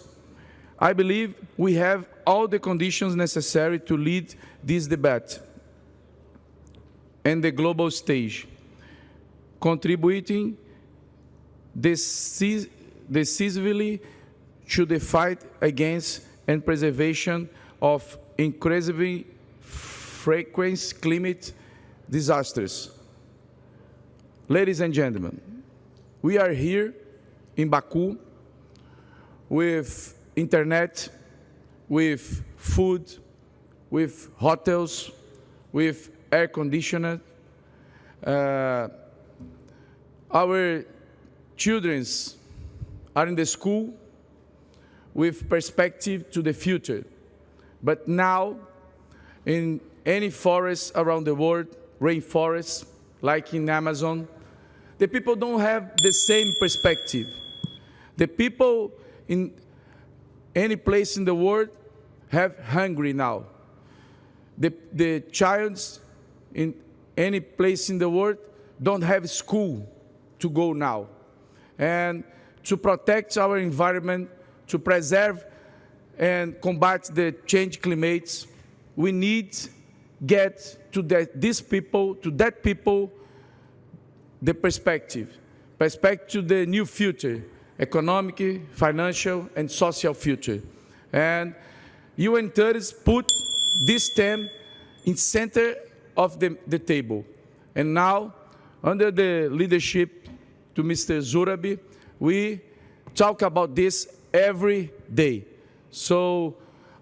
I believe we have all the conditions necessary to lead this debate and the global stage, contributing decisively to the fight against and preservation of increasingly frequent climate disasters. Ladies and gentlemen, we are here in Baku with internet, with food, with hotels, with air conditioner. Our children are in the school with perspective to the future. But now, in any forest around the world, rainforests, like in Amazon, the people don't have the same perspective. The people in any place in the world have hungry now. The childs in any place in the world don't have school to go now. And to protect our environment, to preserve and combat the changed climates, we need get to these people, to that people, the perspective to the new future, economic, financial, and social future. And UN 30 put this theme in center of the table. And now, under the leadership to Mr. Zurabi, we talk about this every day. So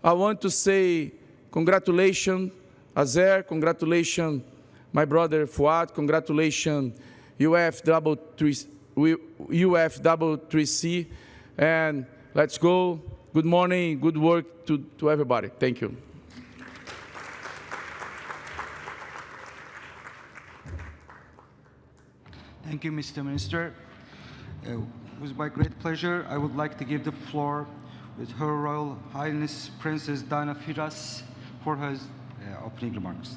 I want to say congratulations, Azer, congratulations, my brother Fuad, congratulations, UF3C, and let's go. Good morning, good work to everybody. Thank you. Thank you, Mr. Minister. It was my great pleasure. I would like to give the floor with Her Royal Highness Princess Diana Firas for her opening remarks.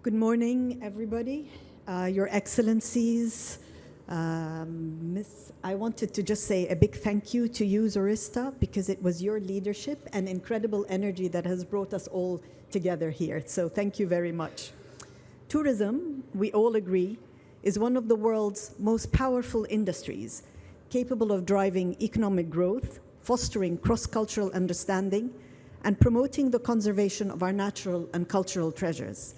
Good morning, everybody. Your Excellencies, I wanted to just say a big thank you to you, Zorista, because it was your leadership and incredible energy that has brought us all together here. So thank you very much. Tourism, we all agree, is one of the world's most powerful industries, capable of driving economic growth, fostering cross-cultural understanding, and promoting the conservation of our natural and cultural treasures.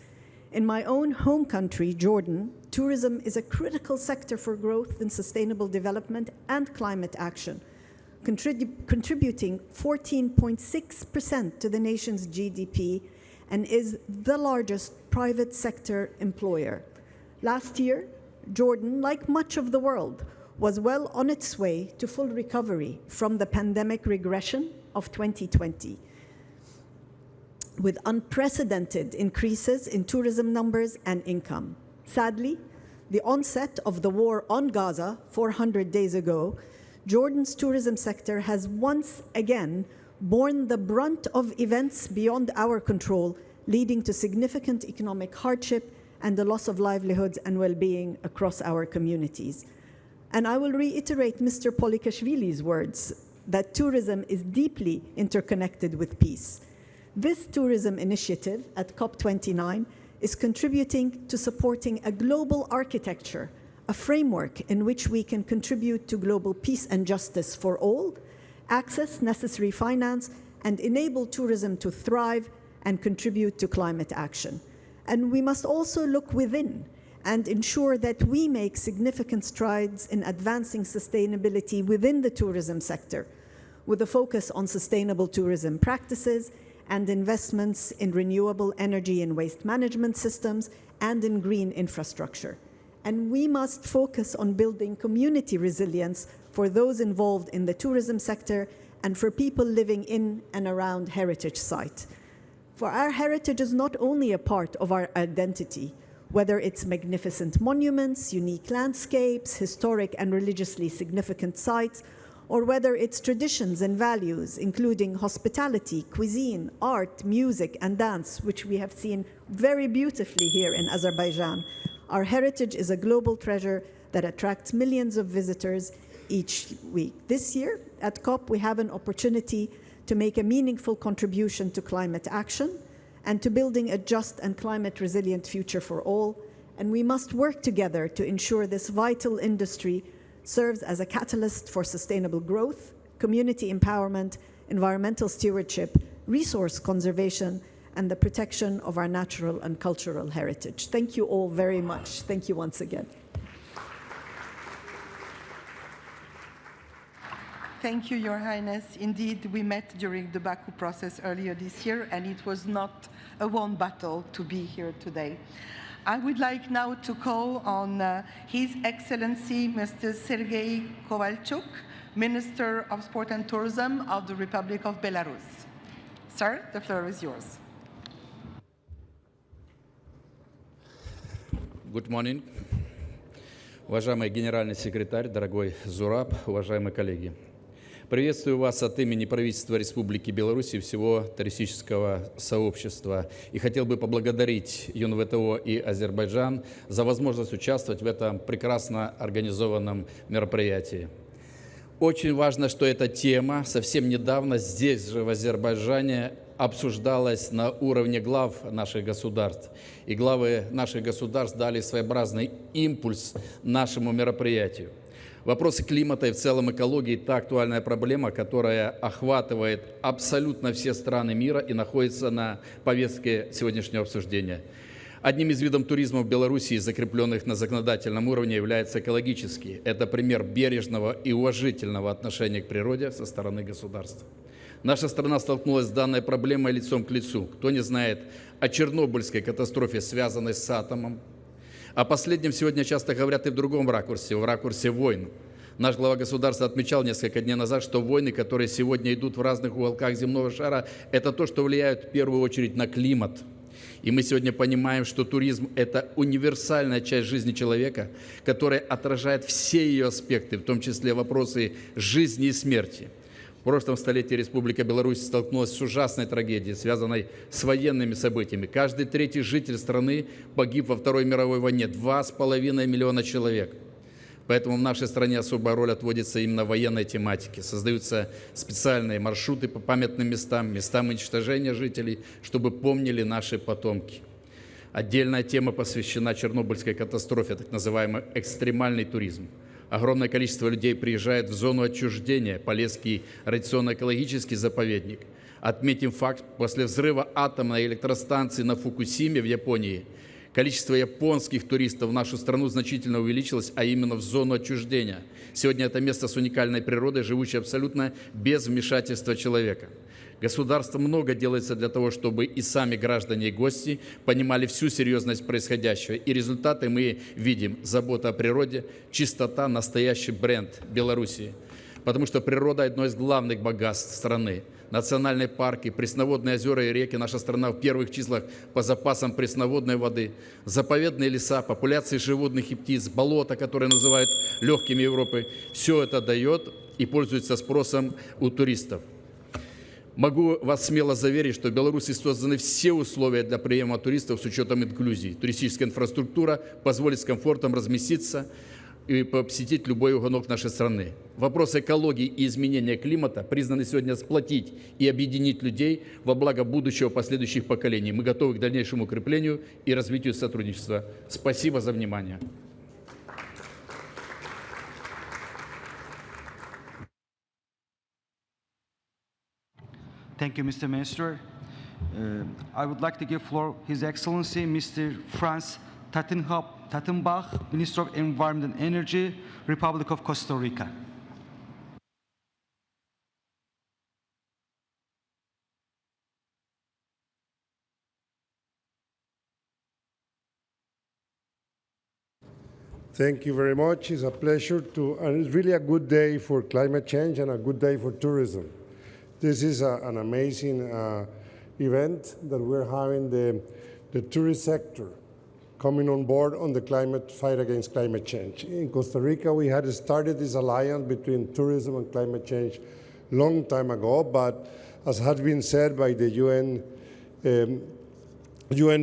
In my own home country, Jordan, tourism is a critical sector for growth and sustainable development and climate action, contributing 14.6% to the nation's GDP and is the largest private sector employer. Last year, Jordan, like much of the world, was well on its way to full recovery from the pandemic regression of 2020. With unprecedented increases in tourism numbers and income. Sadly, the onset of the war on Gaza 400 days ago, Jordan's tourism sector has once again borne the brunt of events beyond our control, leading to significant economic hardship and the loss of livelihoods and well-being across our communities. And I will reiterate Mr. Polikashvili's words that tourism is deeply interconnected with peace. This tourism initiative at COP29 is contributing to supporting a global architecture, a framework in which we can contribute to global peace and justice for all, access necessary finance, and enable tourism to thrive and contribute to climate action. And we must also look within and ensure that we make significant strides in advancing sustainability within the tourism sector, with a focus on sustainable tourism practices and investments in renewable energy and waste management systems and in green infrastructure. And we must focus on building community resilience for those involved in the tourism sector and for people living in and around heritage sites. For our heritage is not only a part of our identity, whether it's magnificent monuments, unique landscapes, historic and religiously significant sites, or whether it's traditions and values, including hospitality, cuisine, art, music, and dance, which we have seen very beautifully here in Azerbaijan. Our heritage is a global treasure that attracts millions of visitors each week. This year at COP, we have an opportunity to make a meaningful contribution to climate action and to building a just and climate-resilient future for all. And we must work together to ensure this vital industry serves as a catalyst for sustainable growth, community empowerment, environmental stewardship, resource conservation, and the protection of our natural and cultural heritage. Thank you all very much. Thank you once again. Thank you, Your Highness. Indeed, we met during the Baku process earlier this year, and it was not a won battle to be here today. I would like now to call on His Excellency Mr. Sergei Kovalchuk, Minister of Sport and Tourism of the Republic of Belarus. Sir, the floor is yours. Good morning. Уважаемый генеральный секретарь, дорогой Зураб, уважаемые коллеги. Приветствую вас от имени правительства Республики Беларусь и всего туристического сообщества. И хотел бы поблагодарить ЮНВТО и Азербайджан за возможность участвовать в этом прекрасно организованном мероприятии. Очень важно, что эта тема совсем недавно здесь же, в Азербайджане, обсуждалась на уровне глав наших государств. И главы наших государств дали своеобразный импульс нашему мероприятию. Вопросы климата и в целом экологии – та актуальная проблема, которая охватывает абсолютно все страны мира и находится на повестке сегодняшнего обсуждения. Одним из видов туризма в Беларуси, закрепленных на законодательном уровне, является экологический. Это пример бережного и уважительного отношения к природе со стороны государства. Наша страна столкнулась с данной проблемой лицом к лицу. Кто не знает о Чернобыльской катастрофе, связанной с атомом? О последнем сегодня часто говорят и в другом ракурсе, в ракурсе войн. Наш глава государства отмечал несколько дней назад, что войны, которые сегодня идут в разных уголках земного шара, это то, что влияет в первую очередь на климат. И мы сегодня понимаем, что туризм – это универсальная часть жизни человека, которая отражает все ее аспекты, в том числе вопросы жизни и смерти. В прошлом столетии Республика Беларусь столкнулась с ужасной трагедией, связанной с военными событиями. Каждый третий житель страны погиб во Второй мировой войне, 2,5 миллиона человек. Поэтому в нашей стране особая роль отводится именно военной тематике. Создаются специальные маршруты по памятным местам, местам уничтожения жителей, чтобы помнили наши потомки. Отдельная тема посвящена Чернобыльской катастрофе, так называемый экстремальный туризм. Огромное количество людей приезжает в зону отчуждения, Полесский радиационно-экологический заповедник. Отметим факт, после взрыва атомной электростанции на Фукусиме в Японии количество японских туристов в нашу страну значительно увеличилось, а именно в зону отчуждения. Сегодня это место с уникальной природой, живущее абсолютно без вмешательства человека. Государство много делается для того, чтобы и сами граждане и гости понимали всю серьезность происходящего. И результаты мы видим. Забота о природе, чистота, настоящий бренд Белоруссии. Потому что природа – одно из главных богатств страны. Национальные парки, пресноводные озера и реки. Наша страна в первых числах по запасам пресноводной воды. Заповедные леса, популяции животных и птиц, болота, которые называют легкими Европы. Все это дает и пользуется спросом у туристов. Могу вас смело заверить, что в Беларуси созданы все условия для приема туристов с учетом инклюзии. Туристическая инфраструктура позволит с комфортом разместиться и посетить любой уголок нашей страны. Вопрос экологии и изменения климата признаны сегодня сплотить и объединить людей во благо будущего последующих поколений. Мы готовы к дальнейшему укреплению и развитию сотрудничества. Спасибо за внимание. Thank you, Mr. Minister. I would like to give floor His Excellency Mr. Franz Tattenhaupt, Tattenbach, Minister of Environment and Energy, Republic of Costa Rica. Thank you very much. It's a pleasure and it's really a good day for climate change and a good day for tourism. This is an amazing event that we're having the tourist sector coming on board on the fight against climate change. In Costa Rica, we had started this alliance between tourism and climate change long time ago, but as has been said by the UN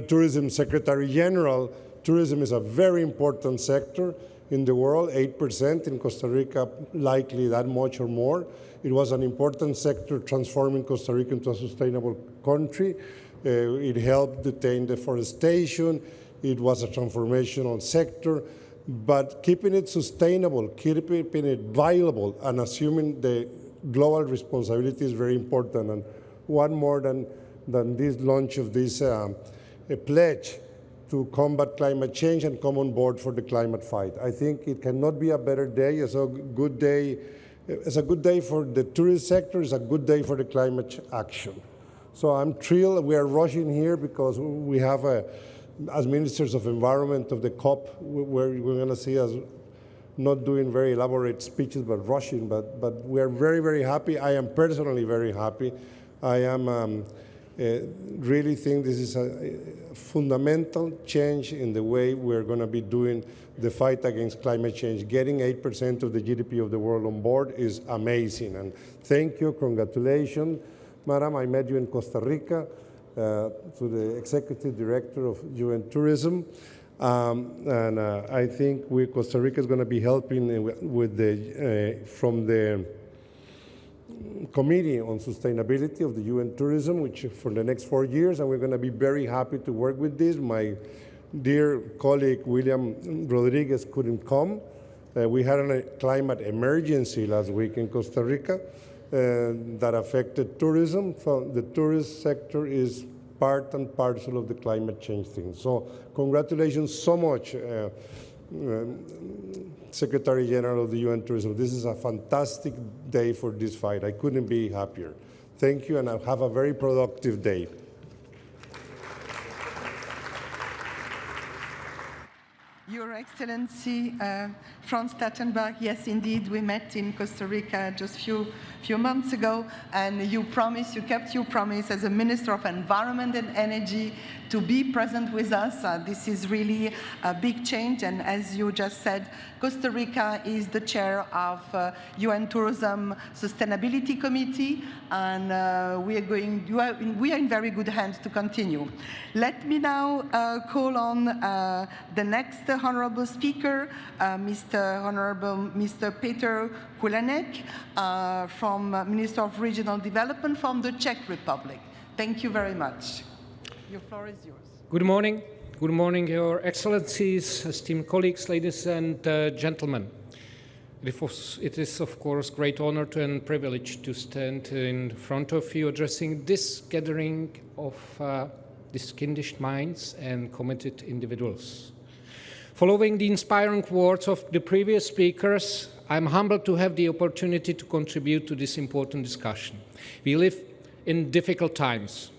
Tourism Secretary General, tourism is a very important sector in the world, 8%, in Costa Rica, likely that much or more. It was an important sector transforming Costa Rica into a sustainable country. It helped detain deforestation. It was a transformational sector. But keeping it sustainable, keeping it viable, and assuming the global responsibility is very important. And what more than this launch of this pledge to combat climate change and come on board for the climate fight. I think it cannot be a better day. It's a good day. It's a good day for the tourist sector. It's a good day for the climate action. So I'm thrilled. We are rushing here because we have, as ministers of environment of the COP, we're going to see us not doing very elaborate speeches, but rushing. But we are very, very happy. I am personally very happy. I am. Really think this is a fundamental change in the way we're going to be doing the fight against climate change. Getting 8% of the GDP of the world on board is amazing. And thank you, congratulations, Madam. I met you in Costa Rica, to the Executive Director of UN Tourism. And I think Costa Rica is going to be helping with from the Committee on Sustainability of the UN Tourism, which for the next 4 years, and we're going to be very happy to work with this. My dear colleague William Rodriguez couldn't come. We had a climate emergency last week in Costa Rica that affected tourism. So the tourist sector is part and parcel of the climate change thing. So congratulations so much, Secretary General of the UN Tourism. This is a fantastic day for this fight. I couldn't be happier. Thank you, and have a very productive day. Your Excellency, Franz Tattenbach, yes, indeed, we met in Costa Rica just few months ago, and you kept your promise as a Minister of Environment and Energy to be present with us. This is really a big change, and as you just said, Costa Rica is the chair of UN Tourism Sustainability Committee, and we are in very good hands to continue. Let me now call on the next honorable speaker, Mr. Peter Kulanek, from Minister of Regional Development from the Czech Republic. Thank you very much. Your floor is yours. Good morning. Good morning, Your Excellencies, esteemed colleagues, ladies and gentlemen. It is, of course, great honor and privilege to stand in front of you addressing this gathering of distinguished minds and committed individuals. Following the inspiring words of the previous speakers, I'm humbled to have the opportunity to contribute to this important discussion. We live in difficult times.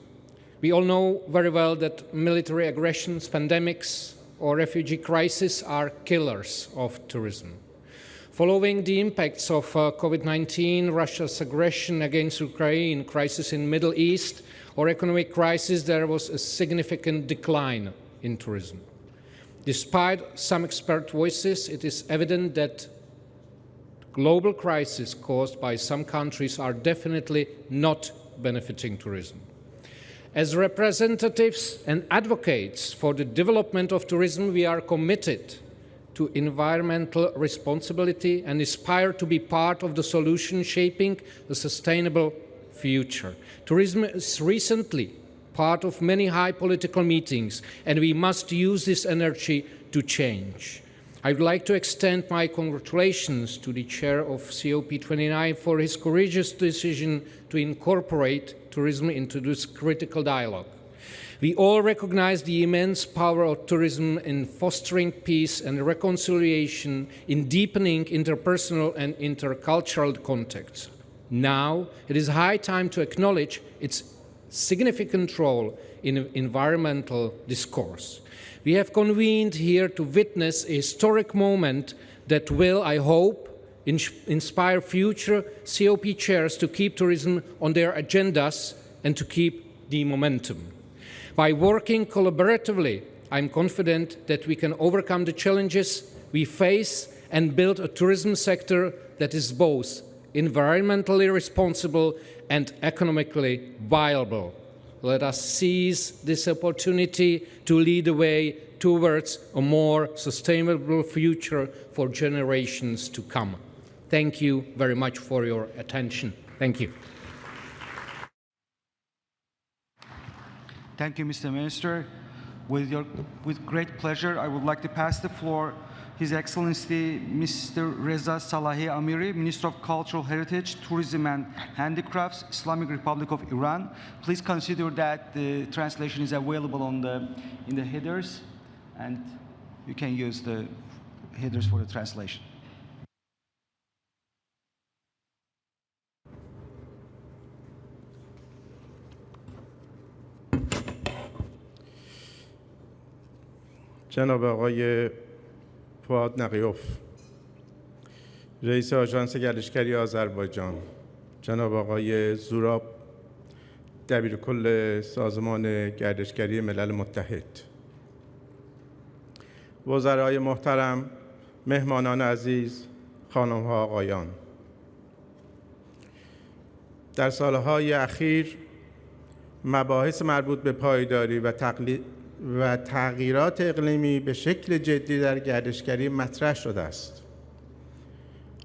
We all know very well that military aggressions, pandemics, or refugee crises are killers of tourism. Following the impacts of COVID-19, Russia's aggression against Ukraine, crisis in the Middle East, or economic crisis, there was a significant decline in tourism. Despite some expert voices, it is evident that global crises caused by some countries are definitely not benefiting tourism. As representatives and advocates for the development of tourism, we are committed to environmental responsibility and aspire to be part of the solution shaping a sustainable future. Tourism is recently part of many high political meetings, and we must use this energy to change. I would like to extend my congratulations to the chair of COP29 for his courageous decision to incorporate tourism into this critical dialogue. We all recognize the immense power of tourism in fostering peace and reconciliation, in deepening interpersonal and intercultural contacts. Now, it is high time to acknowledge its significant role in environmental discourse. We have convened here to witness a historic moment that will, I hope, inspire future COP chairs to keep tourism on their agendas and to keep the momentum. By working collaboratively, I'm confident that we can overcome the challenges we face and build a tourism sector that is both environmentally responsible and economically viable. Let us seize this opportunity to lead the way towards a more sustainable future for generations to come. Thank you very much for your attention. Thank you. Thank you, Mr. Minister. With great pleasure, I would like to pass the floor His Excellency Mr. Reza Salahi Amiri, Minister of Cultural Heritage, Tourism and Handicrafts, Islamic Republic of Iran. Please consider that the translation is available in the headers, and you can use the headers for the translation. جناب آقای فؤاد نقیوف، رئیس آژانس گردشگری آذربایجان، جناب آقای زوراب، دبیرکل سازمان گردشگری ملل متحد، وزرای محترم، مهمانان عزیز، خانم‌ها، آقایان، در سالهای اخیر مباحث مربوط به پایداری و تغییرات اقلیمی به شکل جدی در گردشگری مطرح شده است.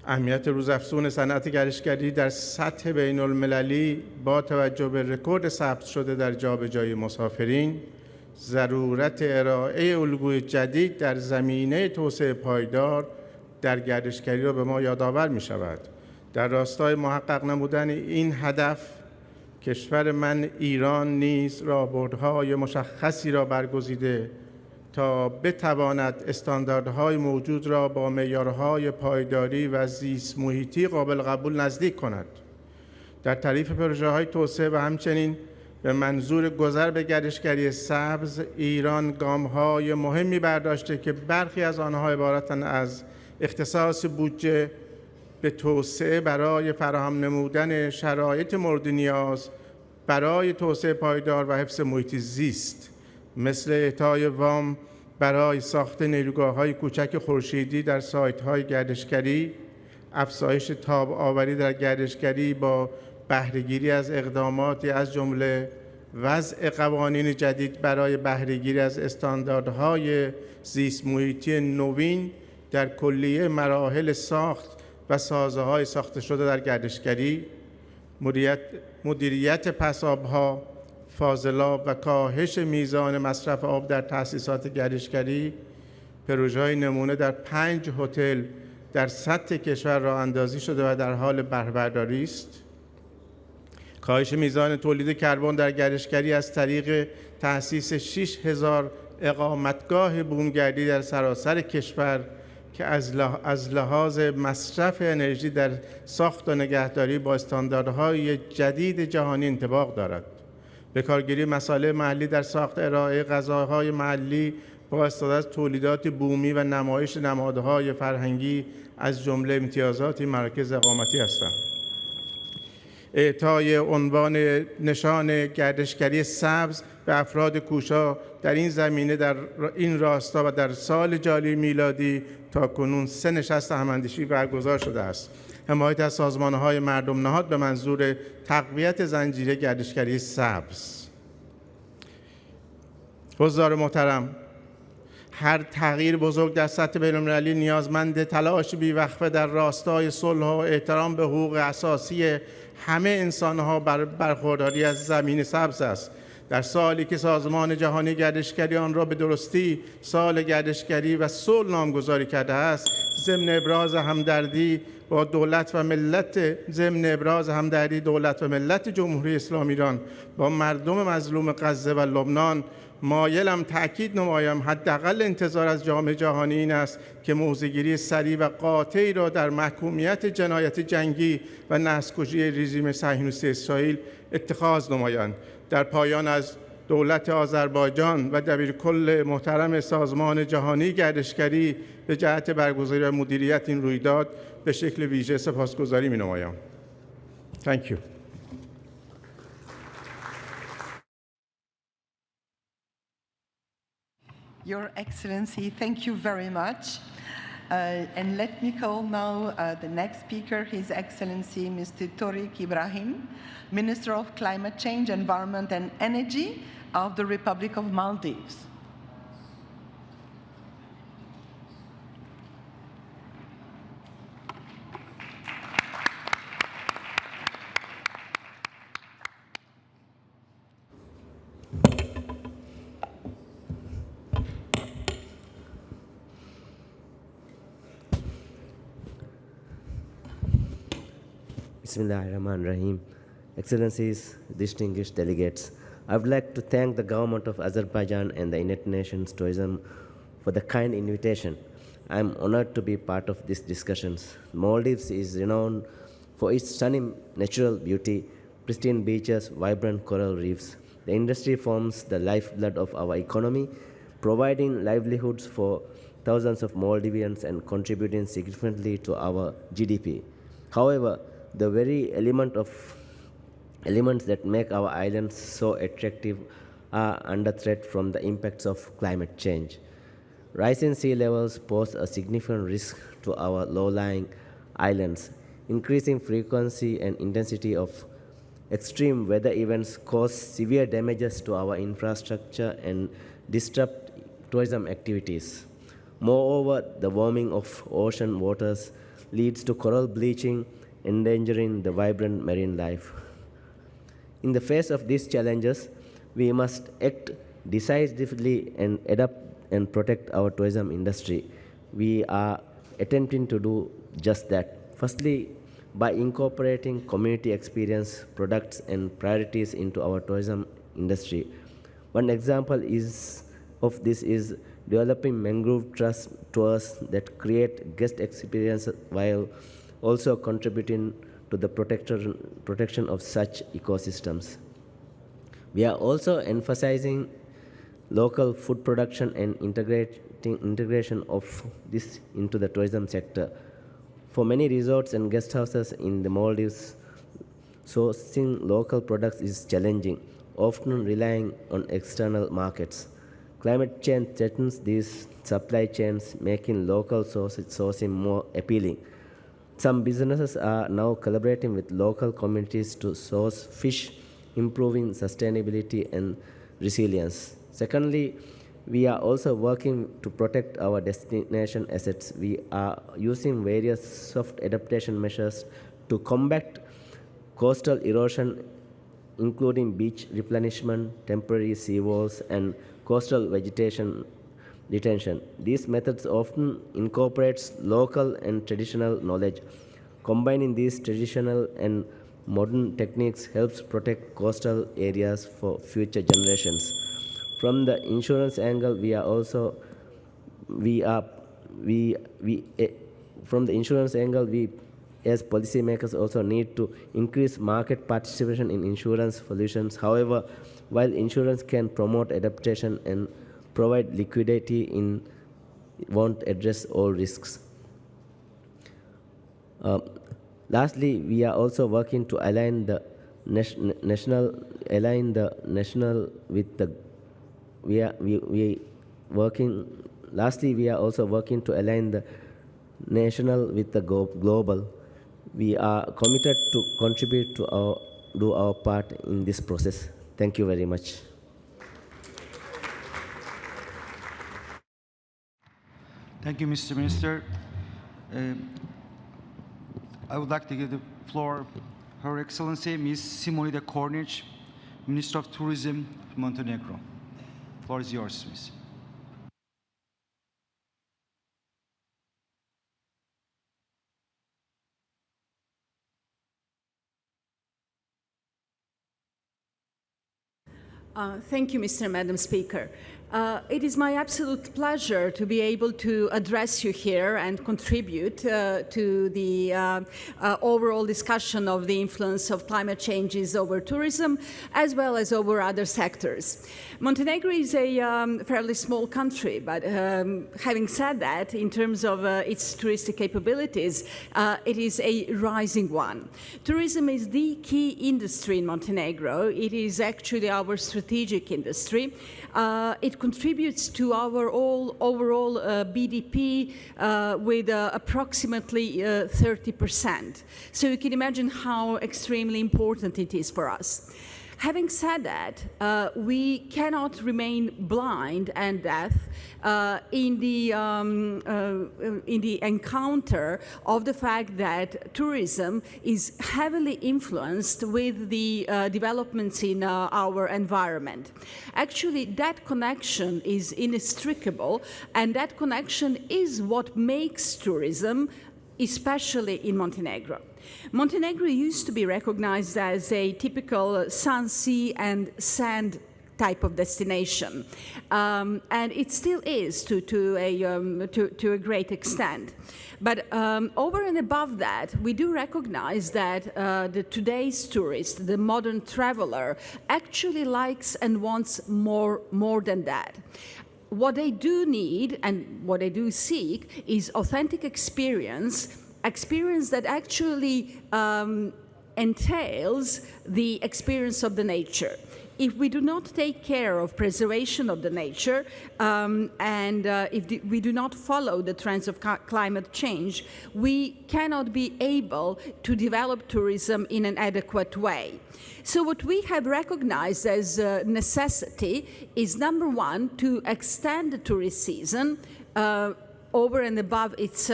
اهمیت روزافزون صنعت گردشگری در سطح بین المللی با توجه به رکورد ثبت شده در جابجایی مسافرین، ضرورت ارائه الگوی جدید در زمینه توسعه پایدار در گردشگری را به ما یادآور می شود. در راستای محقق نمودن این هدف، کشور من ایران نیز راهبردهای مشخصی را برگزیده تا بتواند استانداردهای موجود را با معیارهای پایداری و زیست محیطی قابل قبول نزدیک کند. در تعریف پروژه‌های توسعه و همچنین به منظور گذر به گردشگری سبز، ایران گام‌های مهمی برداشته که برخی از آنها عبارتند از اختصاص بودجه به توسعه برای فراهم نمودن شرایط مورد نیاز برای توسعه پایدار و حفظ محیط زیست، مثل اعطای وام برای ساخت نیروگاه‌های کوچک خورشیدی در سایت‌های گردشگری، افزایش تاب آوری در گردشگری با بهره‌گیری از اقداماتی از جمله وضع قوانین جدید برای بهره‌گیری از استانداردهای زیست محیطی نوین در کلیه مراحل ساخت و سازه‌های ساخته شده در گردشگری، مدیریت پساب‌ها، فاضلاب و کاهش میزان مصرف آب در تأسیسات گردشگری، پروژه‌های نمونه در 5 هتل در سطح کشور راه اندازی شده و در حال بهره‌برداری است. کاهش میزان تولید کربن در گردشگری از طریق تأسیس 6000 اقامتگاه بومگردی در سراسر کشور که از لحاظ مصرف انرژی در ساخت و نگهداری با استانداردهای جدید جهانی انطباق دارد. به کارگیری مسائل محلی در ساخت ارائه غذاهای محلی با استفاده از تولیدات بومی و نمایش نمادهای فرهنگی از جمله امتیازات مراکز اقامتی هستند. اعطای عنوان نشان گردشگری سبز به افراد کوشا در این زمینه در این راستا و در سال جاری میلادی تاکنون 3 نشست هماندیشی برگزار شده است. حمایت از سازمان‌های مردم نهاد به منظور تقویت زنجیره گردشگری سبز. حضار محترم، هر تغییر بزرگ در سطح بین‌المللی نیازمند تلاش بیوقفه در راستای صلح و احترام به حقوق اساسی همه انسان‌ها برخورداری از زمین سبز است. در سالی که سازمان جهانی گردشگری آن را به درستی سال گردشگری و صلح نامگذاری کرده است، ضمن ابراز همدردی با دولت و ملت ضمن ابراز همدردی دولت و ملت جمهوری اسلامی ایران با مردم مظلوم غزه و لبنان مایلم تأکید نمایم حداقل انتظار از جامعه جهانی این است که موضع‌گیری سریع و قاطعی را در محکومیت جنایت جنگی و نسل‌کشی رژیم صهیونیست اسرائیل اتخاذ نمایند. در پایان از دولت آذربایجان و دبیرکل محترم سازمان جهانی گردشگری به جهت برگزاری و مدیریت این رویداد به شکل ویژه سپاسگزاری می‌نمایم. Thank you. Your Excellency, thank you very much. And let me call now the next speaker, His Excellency Mr. Tariq Ibrahim, Minister of Climate Change, Environment and Energy of the Republic of Maldives. Bismillahirrahmanirrahim. Excellencies, distinguished delegates, I would like to thank the government of Azerbaijan and the United Nations Tourism for the kind invitation. I am honored to be part of these discussions. Maldives is renowned for its stunning natural beauty, pristine beaches, vibrant coral reefs. The industry forms the lifeblood of our economy, providing livelihoods for thousands of Maldivians and contributing significantly to our GDP. However, the very elements that make our islands so attractive are under threat from the impacts of climate change. Rising sea levels pose a significant risk to our low-lying islands. Increasing frequency and intensity of extreme weather events cause severe damages to our infrastructure and disrupt tourism activities. Moreover, the warming of ocean waters leads to coral bleaching, endangering the vibrant marine life. In the face of these challenges, we must act decisively and adapt and protect our tourism industry. We are attempting to do just that. Firstly, by incorporating community experience, products, and priorities into our tourism industry. One example of this is developing mangrove trust tours that create guest experience while also contributing to the protection of such ecosystems. We are also emphasizing local food production and integration of this into the tourism sector. For many resorts and guest houses in the Maldives, sourcing local products is challenging, often relying on external markets. Climate change threatens these supply chains, making local sourcing more appealing. Some businesses are now collaborating with local communities to source fish, improving sustainability and resilience. Secondly, we are also working to protect our destination assets. We are using various soft adaptation measures to combat coastal erosion, including beach replenishment, temporary seawalls, and coastal vegetation detention. These methods often incorporates local and traditional knowledge. Combining these traditional and modern techniques helps protect coastal areas for future generations. From the insurance angle, we as policymakers also need to increase market participation in insurance solutions. However, while insurance can promote adaptation and provide liquidity, it won't address all risks. Lastly, we are also working to align the national with the global. We are committed to contribute to do our part in this process. Thank you very much. Thank you, Mr. Minister. I would like to give the floor Her Excellency Ms. Simonida Kornic, Minister of Tourism, Montenegro. The floor is yours, Ms. Thank you, Madam Speaker. It is my absolute pleasure to be able to address you here and contribute to the overall discussion of the influence of climate changes over tourism, as well as over other sectors. Montenegro is a fairly small country, but having said that, in terms of its touristic capabilities, it is a rising one. Tourism is the key industry in Montenegro. It is actually our strategic industry. It contributes to our overall BDP with approximately 30%. So you can imagine how extremely important it is for us. Having said that, we cannot remain blind and deaf in the encounter of the fact that tourism is heavily influenced with the developments in our environment. Actually, that connection is inextricable, and that connection is what makes tourism, especially in Montenegro. Montenegro used to be recognized as a typical sun, sea, and sand type of destination, and it still is to a great extent. But over and above that, we do recognize that today's tourist, the modern traveler, actually likes and wants more than that. What they do need and what they do seek is authentic experience that actually entails the experience of the nature. If we do not take care of preservation of the nature and if we do not follow the trends of climate change, we cannot be able to develop tourism in an adequate way. So what we have recognized as a necessity is, number one, to extend the tourist season over and above its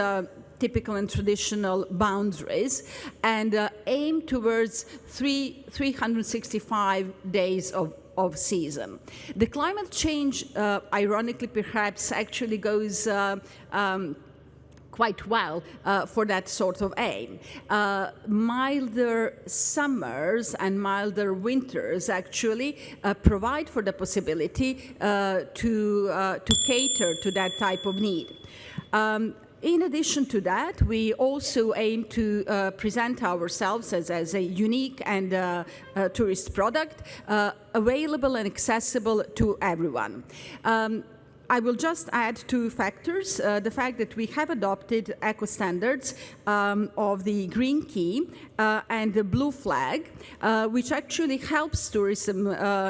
typical and traditional boundaries, and aim towards 365 days of season. The climate change, ironically perhaps, actually goes quite well for that sort of aim. Milder summers and milder winters actually provide for the possibility to cater to that type of need. In addition to that, we also aim to present ourselves as a unique and tourist product, available and accessible to everyone. I will just add two factors. The fact that we have adopted eco standards of the Green Key and the Blue Flag, which actually helps tourism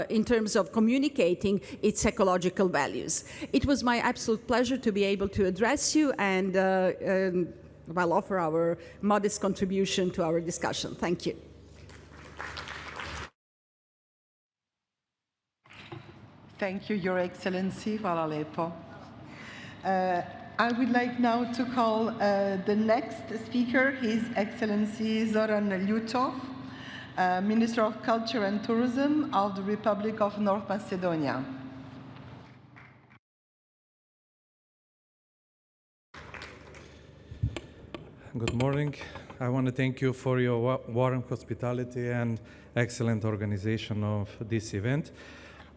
in terms of communicating its ecological values. It was my absolute pleasure to be able to address you and offer our modest contribution to our discussion. Thank you. Thank you, Your Excellency. Hvala lepo. I would like now to call the next speaker, His Excellency Zoran Ljutov, Minister of Culture and Tourism of the Republic of North Macedonia. Good morning. I want to thank you for your warm hospitality and excellent organization of this event.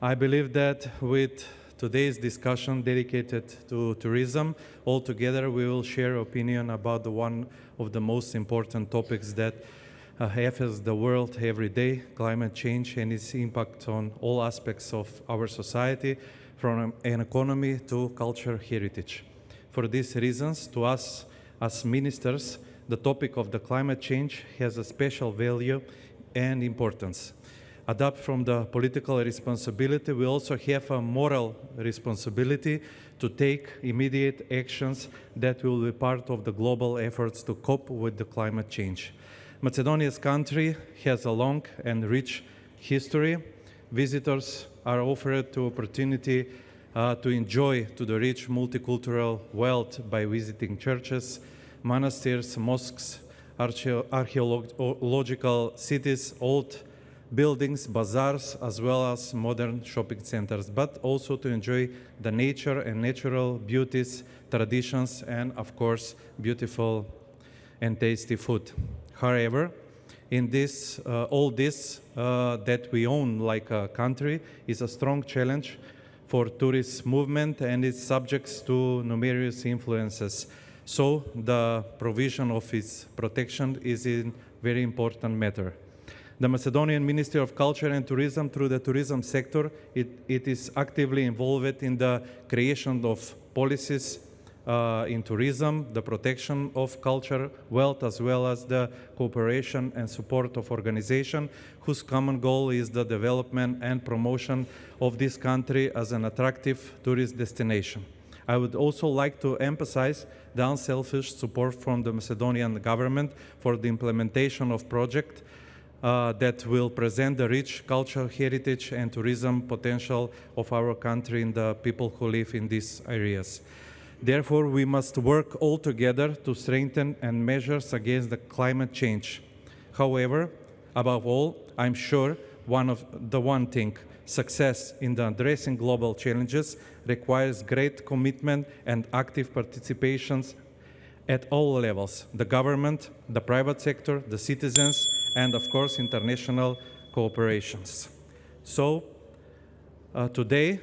I believe that with today's discussion dedicated to tourism, all together we will share opinion about one of the most important topics that affects the world every day, climate change and its impact on all aspects of our society, from an economy to culture heritage. For these reasons, to us as ministers, the topic of the climate change has a special value and importance. Apart from the political responsibility, we also have a moral responsibility to take immediate actions that will be part of the global efforts to cope with the climate change. Macedonia's country has a long and rich history. Visitors are offered the opportunity to enjoy the rich multicultural wealth by visiting churches, monasteries, mosques, archaeological cities, old buildings, bazaars, as well as modern shopping centers, but also to enjoy the nature and natural beauties, traditions, and of course, beautiful and tasty food. However, in this, all this that we own like a country is a strong challenge for tourist movement and it's subject to numerous influences. So the provision of its protection is a very important matter. The Macedonian Ministry of Culture and Tourism, through the tourism sector, it is actively involved in the creation of policies in tourism, the protection of culture, wealth, as well as the cooperation and support of organizations whose common goal is the development and promotion of this country as an attractive tourist destination. I would also like to emphasize the unselfish support from the Macedonian government for the implementation of projects that will present the rich cultural heritage and tourism potential of our country and the people who live in these areas. Therefore, we must work all together to strengthen and measures against the climate change. However, above all, I'm sure one thing, success in the addressing global challenges requires great commitment and active participation at all levels, the government, the private sector, the citizens, and of course, international cooperations. So, today,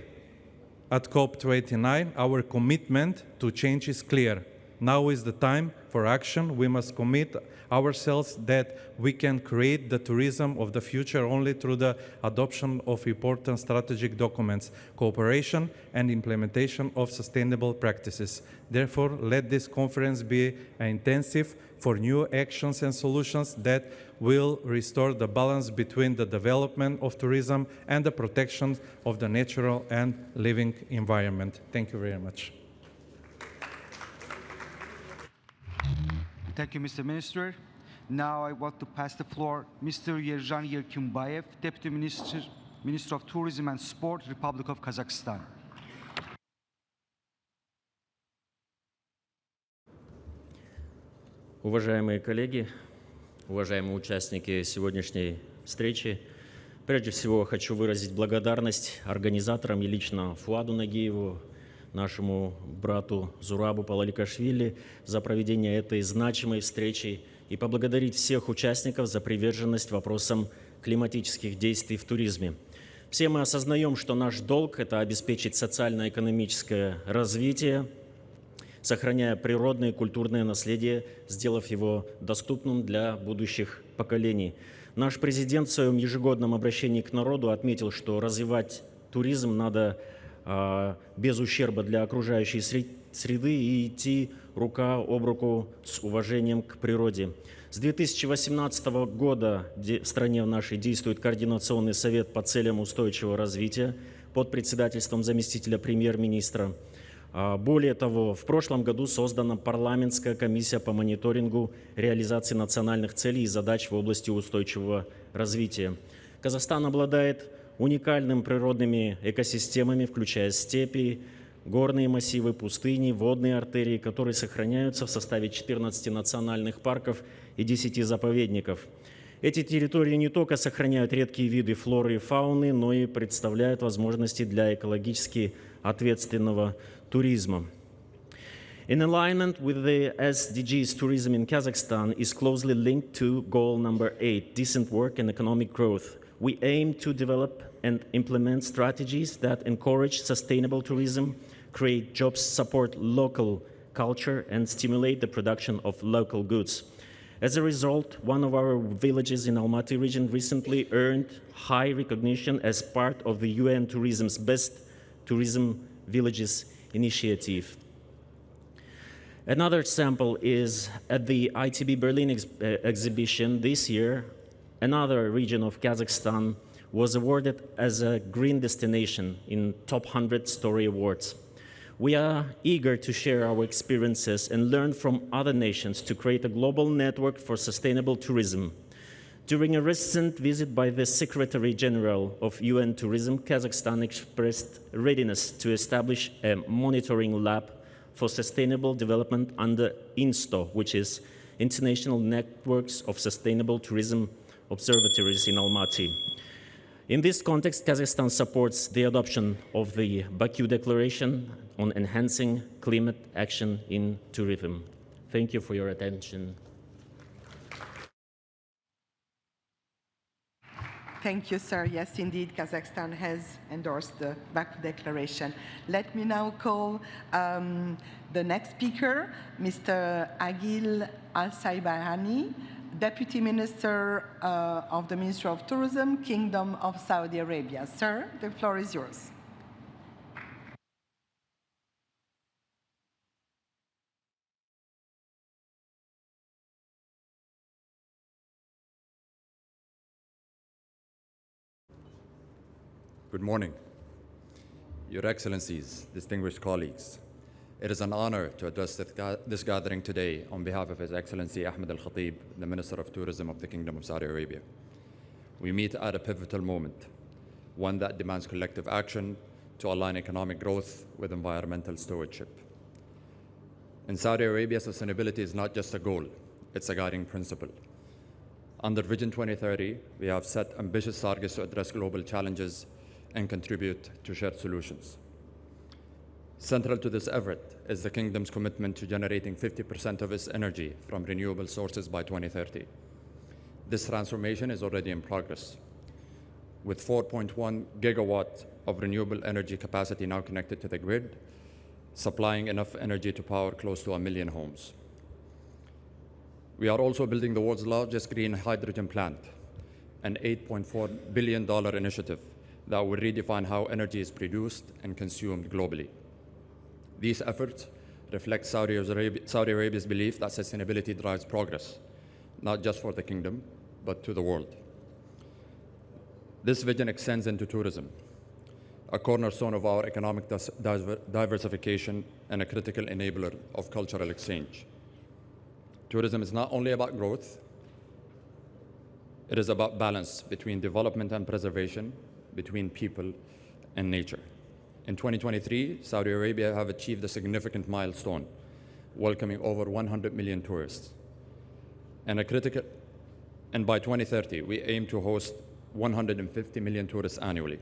at COP29, our commitment to change is clear. Now is the time for action. We must commit ourselves that we can create the tourism of the future only through the adoption of important strategic documents, cooperation and implementation of sustainable practices. Therefore, let this conference be intensive for new actions and solutions that will restore the balance between the development of tourism and the protection of the natural and living environment. Thank you very much. Thank you, Mr. Minister. Now I want to pass the floor Mr. Yerjan Yerkimbayev, Deputy Minister of Tourism and Sport, Republic of Kazakhstan. Уважаемые коллеги, уважаемые участники сегодняшней встречи, прежде всего хочу выразить благодарность организаторам и лично Фуаду Нагиеву, нашему брату Зурабу Палаликашвили за проведение этой значимой встречи и поблагодарить всех участников за приверженность вопросам климатических действий в туризме. Все мы осознаем, что наш долг – это обеспечить социально-экономическое развитие, сохраняя природное и культурное наследие, сделав его доступным для будущих поколений. Наш президент в своем ежегодном обращении к народу отметил, что развивать туризм надо без ущерба для окружающей среды и идти рука об руку с уважением к природе. С 2018 года в стране нашей действует Координационный совет по целям устойчивого развития под председательством заместителя премьер-министра. Более того, в прошлом году создана парламентская комиссия по мониторингу реализации национальных целей и задач в области устойчивого развития. Казахстан обладает уникальными природными экосистемами, включая степи, горные массивы, пустыни, водные артерии, которые сохраняются в составе 14 национальных парков и 10 заповедников. Эти территории не только сохраняют редкие виды флоры и фауны, но и представляют возможности для экологически ответственного туризма. In alignment with the SDGs, tourism in Kazakhstan is closely linked to goal number 8, decent work and economic growth. We aim to develop and implement strategies that encourage sustainable tourism, create jobs, support local culture, and stimulate the production of local goods. As a result, one of our villages in Almaty region recently earned high recognition as part of the UN Tourism's Best Tourism Villages initiative. Another example is at the ITB Berlin exhibition this year. Another region of Kazakhstan was awarded as a green destination in Top 100 Story Awards. We are eager to share our experiences and learn from other nations to create a global network for sustainable tourism. During a recent visit by the Secretary General of UN Tourism, Kazakhstan expressed readiness to establish a monitoring lab for sustainable development under INSTO, which is International Networks of Sustainable Tourism Observatories in Almaty. In this context, Kazakhstan supports the adoption of the Baku Declaration on enhancing climate action in tourism. Thank you for your attention. Thank you, sir. Yes, indeed, Kazakhstan has endorsed the Baku Declaration. Let me now call the next speaker, Mr. Agil Al-Saibarani, Deputy Minister of the Ministry of Tourism, Kingdom of Saudi Arabia. Sir, the floor is yours. Good morning, Your Excellencies, distinguished colleagues. It is an honor to address this gathering today on behalf of His Excellency Ahmed Al Khatib, the Minister of Tourism of the Kingdom of Saudi Arabia. We meet at a pivotal moment, one that demands collective action to align economic growth with environmental stewardship. In Saudi Arabia, sustainability is not just a goal, it's a guiding principle. Under Vision 2030, we have set ambitious targets to address global challenges and contribute to shared solutions. Central to this effort is the Kingdom's commitment to generating 50% of its energy from renewable sources by 2030. This transformation is already in progress, with 4.1 gigawatts of renewable energy capacity now connected to the grid, supplying enough energy to power close to 1 million homes. We are also building the world's largest green hydrogen plant, an $8.4 billion initiative that will redefine how energy is produced and consumed globally. These efforts reflect Saudi Arabia's belief that sustainability drives progress, not just for the kingdom, but to the world. This vision extends into tourism, a cornerstone of our economic diversification and a critical enabler of cultural exchange. Tourism is not only about growth, it is about balance between development and preservation, between people and nature. In 2023, Saudi Arabia have achieved a significant milestone, welcoming over 100 million tourists. And by 2030, we aim to host 150 million tourists annually.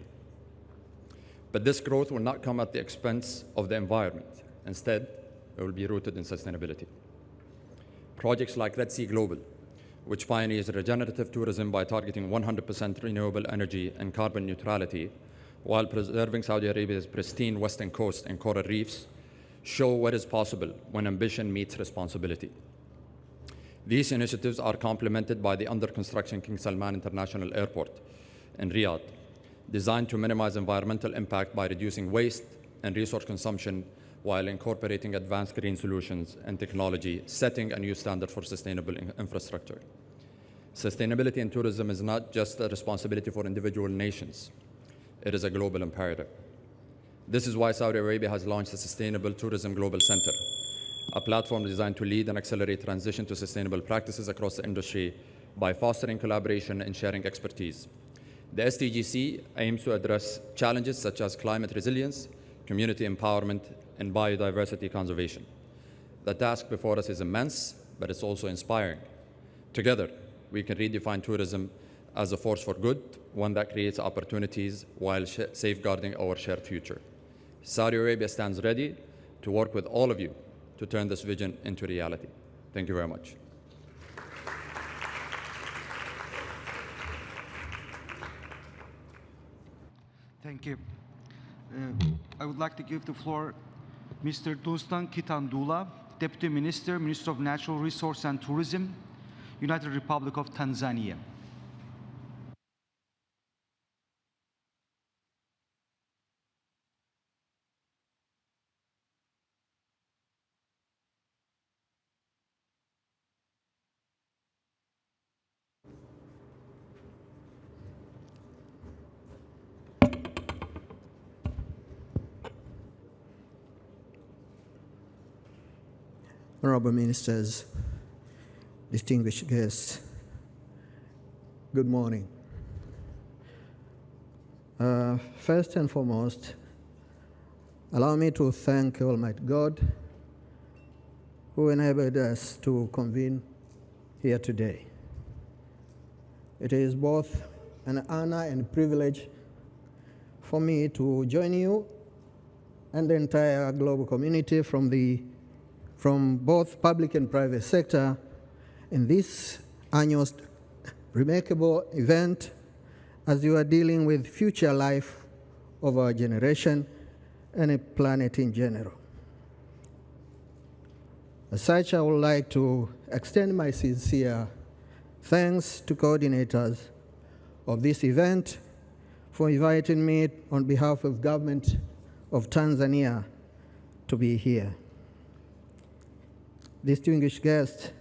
But this growth will not come at the expense of the environment. Instead, it will be rooted in sustainability. Projects like Red Sea Global, which pioneers regenerative tourism by targeting 100% renewable energy and carbon neutrality, while preserving Saudi Arabia's pristine western coast and coral reefs, show what is possible when ambition meets responsibility. These initiatives are complemented by the under-construction King Salman International Airport in Riyadh, designed to minimize environmental impact by reducing waste and resource consumption while incorporating advanced green solutions and technology, setting a new standard for sustainable infrastructure. Sustainability in tourism is not just a responsibility for individual nations. It is a global imperative. This is why Saudi Arabia has launched the Sustainable Tourism Global Center, a platform designed to lead and accelerate transition to sustainable practices across the industry by fostering collaboration and sharing expertise. The STGC aims to address challenges such as climate resilience, community empowerment, and biodiversity conservation. The task before us is immense, but it's also inspiring. Together, we can redefine tourism as a force for good, one that creates opportunities while safeguarding our shared future. Saudi Arabia stands ready to work with all of you to turn this vision into reality. Thank you very much. Thank you. I would like to give the floor Mr. Dunstan Kitandula, Deputy Minister, Minister of Natural Resources and Tourism, United Republic of Tanzania. Honorable Ministers, distinguished guests, good morning. First and foremost, allow me to thank Almighty God who enabled us to convene here today. It is both an honor and privilege for me to join you and the entire global community from both public and private sector in this annual remarkable event as you are dealing with future life of our generation and a planet in general. As such, I would like to extend my sincere thanks to coordinators of this event for inviting me on behalf of government of Tanzania to be here. Distinguished guests,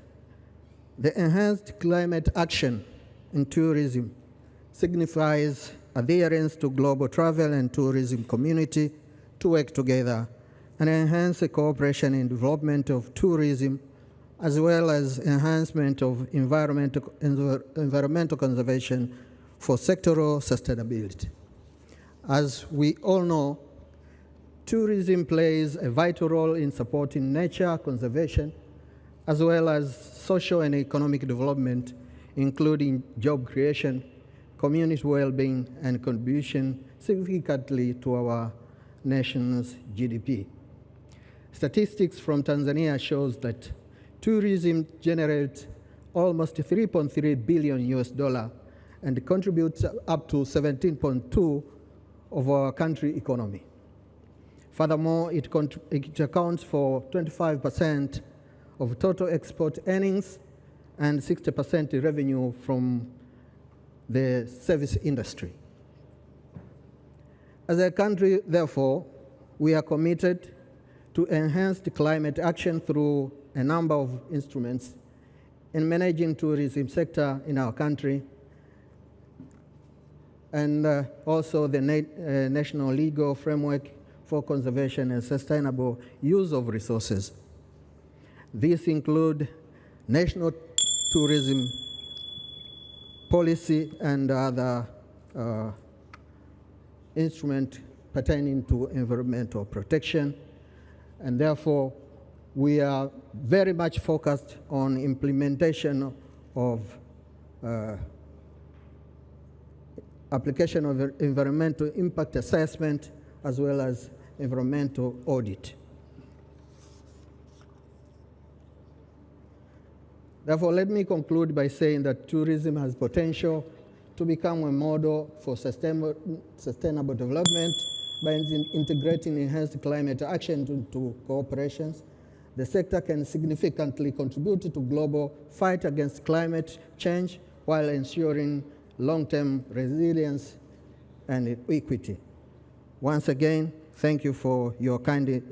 the enhanced climate action in tourism signifies adherence to global travel and tourism community to work together and enhance the cooperation in development of tourism, as well as enhancement of environmental conservation for sectoral sustainability. As we all know, tourism plays a vital role in supporting nature conservation, as well as social and economic development, including job creation, community well-being, and contribution significantly to our nation's GDP. Statistics from Tanzania shows that tourism generates almost $3.3 billion and contributes up to 17.2% of our country economy. Furthermore, it accounts for 25% of total export earnings and 60% revenue from the service industry. As a country, therefore, we are committed to enhance the climate action through a number of instruments in managing tourism sector in our country, and also the national legal framework for conservation and sustainable use of resources. These include national tourism policy and other instruments pertaining to environmental protection, and therefore we are very much focused on implementation of application of environmental impact assessment as well as environmental audit. Therefore, let me conclude by saying that tourism has potential to become a model for sustainable development by integrating enhanced climate action into cooperations. The sector can significantly contribute to global fight against climate change while ensuring long-term resilience and equity. Once again, thank you for your kind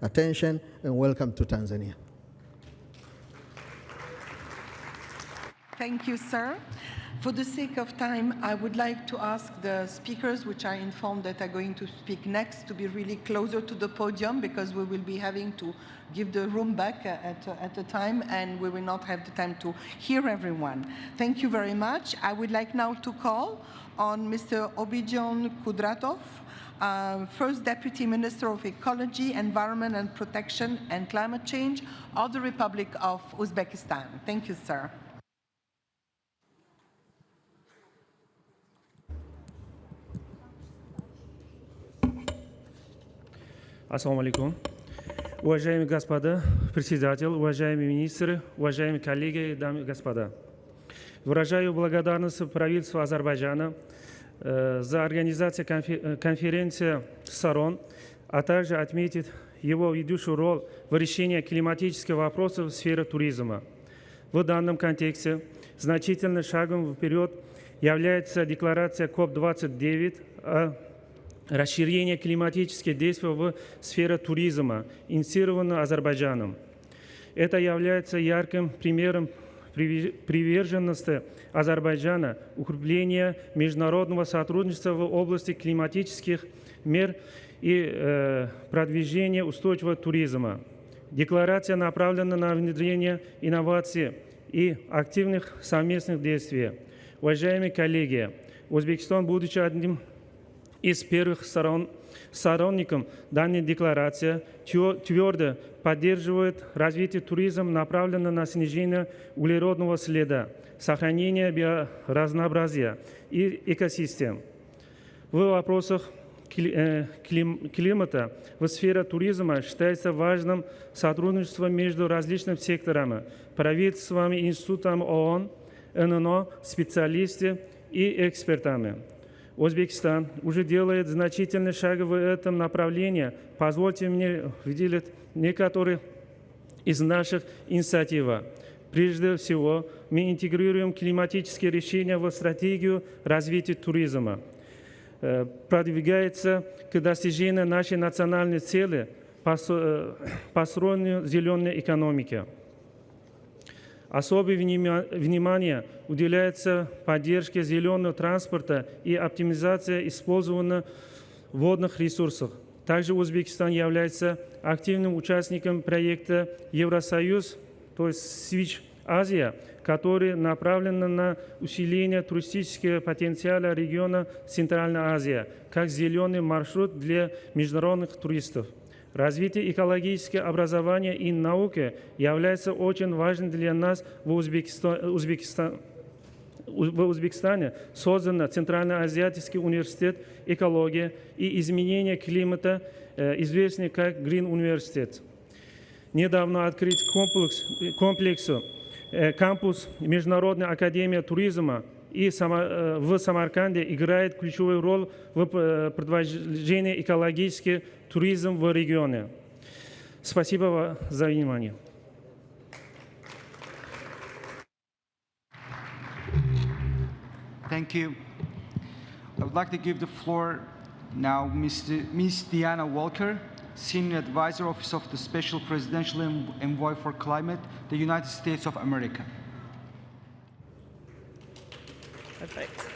attention and welcome to Tanzania. Thank you, sir. For the sake of time, I would like to ask the speakers, which I informed that are going to speak next, to be really closer to the podium because we will be having to give the room back at a time and we will not have the time to hear everyone. Thank you very much. I would like now to call on Mr. Obidjon Kudratov, First Deputy Minister of Ecology, Environment and Protection and Climate Change of the Republic of Uzbekistan. Thank you, sir. Ассаламу алейкум. Уважаемые господа, председатель, уважаемые министры, уважаемые коллеги, дамы и господа. Выражаю благодарность правительству Азербайджана за организацию конференции сторон, а также отметить его ведущую роль в решении климатических вопросов в сфере туризма. В данном контексте значительным шагом вперед является декларация COP29 о расширение климатических действий в сфере туризма, инициированного Азербайджаном. Это является ярким примером приверженности Азербайджана укрепления международного сотрудничества в области климатических мер и продвижения устойчивого туризма. Декларация направлена на внедрение инноваций и активных совместных действий. Уважаемые коллеги, Узбекистан, будучи одним из первых сторонников данной декларации, твердо поддерживает развитие туризма, направленного на снижение углеродного следа, сохранение биоразнообразия и экосистем. В вопросах климата в сфере туризма считается важным сотрудничество между различными секторами, правительствами, институтами ООН, ННО, специалисты и экспертами. Узбекистан уже делает значительные шаги в этом направлении. Позвольте мне выделить некоторые из наших инициатив. Прежде всего, мы интегрируем климатические решения в стратегию развития туризма. Продвигается к достижению нашей национальной цели построению зеленой экономики. Особое внимание уделяется поддержке зеленого транспорта и оптимизации использования водных ресурсов. Также Узбекистан является активным участником проекта Евросоюз, то есть Switch Азия, который направлен на усиление туристического потенциала региона Центральной Азии, как зеленый маршрут для международных туристов. Развитие экологического образования и науки является очень важным для нас в Узбекистане. Создан Центральноазиатский университет экологии и изменения климата, известный как Green университет. Недавно открыт кампус Международной академии туризма и в Самарканде играет ключевую роль в продвижении экологического туризма в регионе. Спасибо за внимание. Thank you. I would like to give the floor now Ms. Diana Walker, Senior Advisor, Office of the Special Presidential Envoy for Climate, the United States of America. Perfect.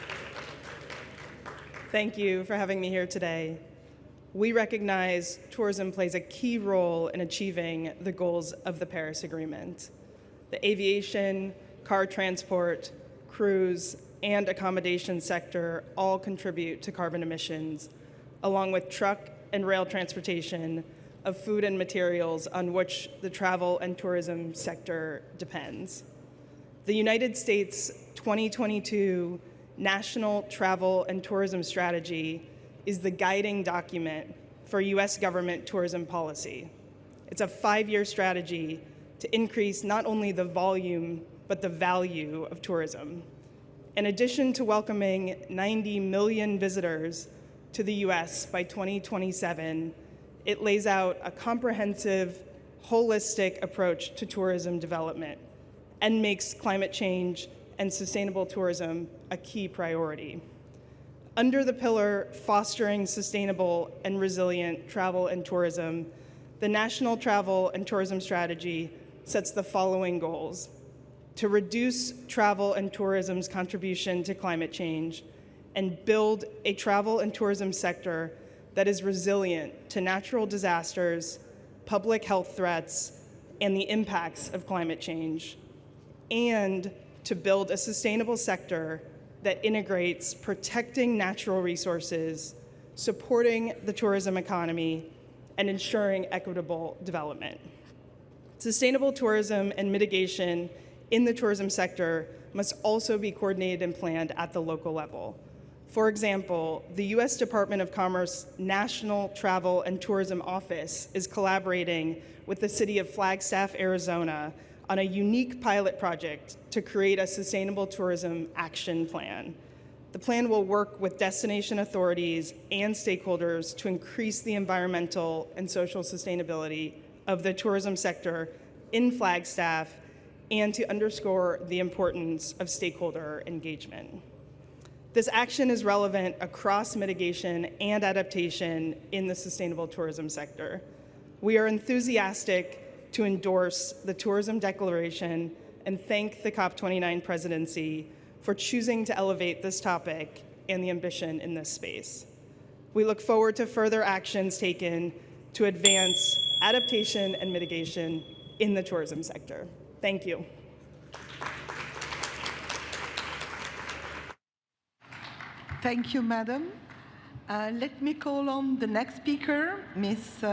Thank you for having me here today. We recognize tourism plays a key role in achieving the goals of the Paris Agreement. The aviation, car transport, cruise, and accommodation sector all contribute to carbon emissions, along with truck and rail transportation of food and materials on which the travel and tourism sector depends. The United States 2022 National Travel and Tourism Strategy is the guiding document for U.S. government tourism policy. It's a 5-year strategy to increase not only the volume, but the value of tourism. In addition to welcoming 90 million visitors to the U.S. by 2027, it lays out a comprehensive, holistic approach to tourism development and makes climate change and sustainable tourism a key priority. Under the pillar Fostering Sustainable and Resilient Travel and Tourism, the National Travel and Tourism Strategy sets the following goals: to reduce travel and tourism's contribution to climate change and build a travel and tourism sector that is resilient to natural disasters, public health threats, and the impacts of climate change, and to build a sustainable sector that integrates protecting natural resources, supporting the tourism economy, and ensuring equitable development. Sustainable tourism and mitigation in the tourism sector must also be coordinated and planned at the local level. For example, the U.S. Department of Commerce National Travel and Tourism Office is collaborating with the city of Flagstaff, Arizona, on a unique pilot project to create a sustainable tourism action plan. The plan will work with destination authorities and stakeholders to increase the environmental and social sustainability of the tourism sector in Flagstaff and to underscore the importance of stakeholder engagement. This action is relevant across mitigation and adaptation in the sustainable tourism sector. We are enthusiastic to endorse the Tourism Declaration and thank the COP29 presidency for choosing to elevate this topic and the ambition in this space. We look forward to further actions taken to advance adaptation and mitigation in the tourism sector. Thank you. Thank you, Madam. Let me call on the next speaker, Ms.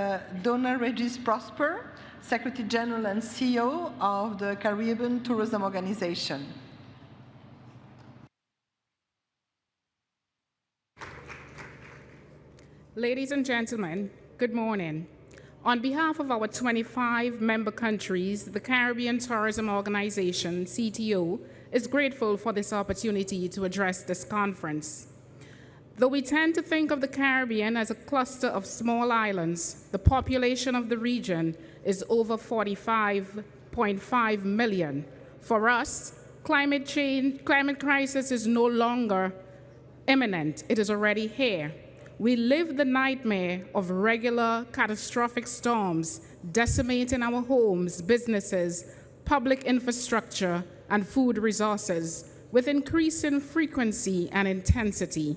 Donna Regis Prosper, Secretary General and CEO of the Caribbean Tourism Organization. Ladies and gentlemen, good morning. On behalf of our 25 member countries, the Caribbean Tourism Organization, CTO, is grateful for this opportunity to address this conference. Though we tend to think of the Caribbean as a cluster of small islands, the population of the region is over 45.5 million. For us, climate crisis is no longer imminent, it is already here. We live the nightmare of regular catastrophic storms decimating our homes, businesses, public infrastructure, and food resources with increasing frequency and intensity.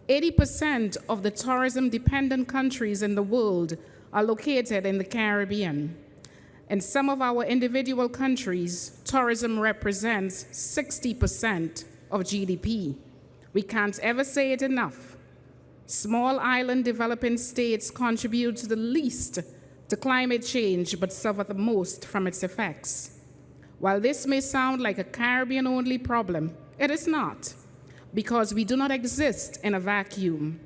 80% of the tourism-dependent countries in the world are located in the Caribbean. In some of our individual countries, tourism represents 60% of GDP. We can't ever say it enough. Small island developing states contribute the least to climate change, but suffer the most from its effects. While this may sound like a Caribbean-only problem, it is not, because we do not exist in a vacuum.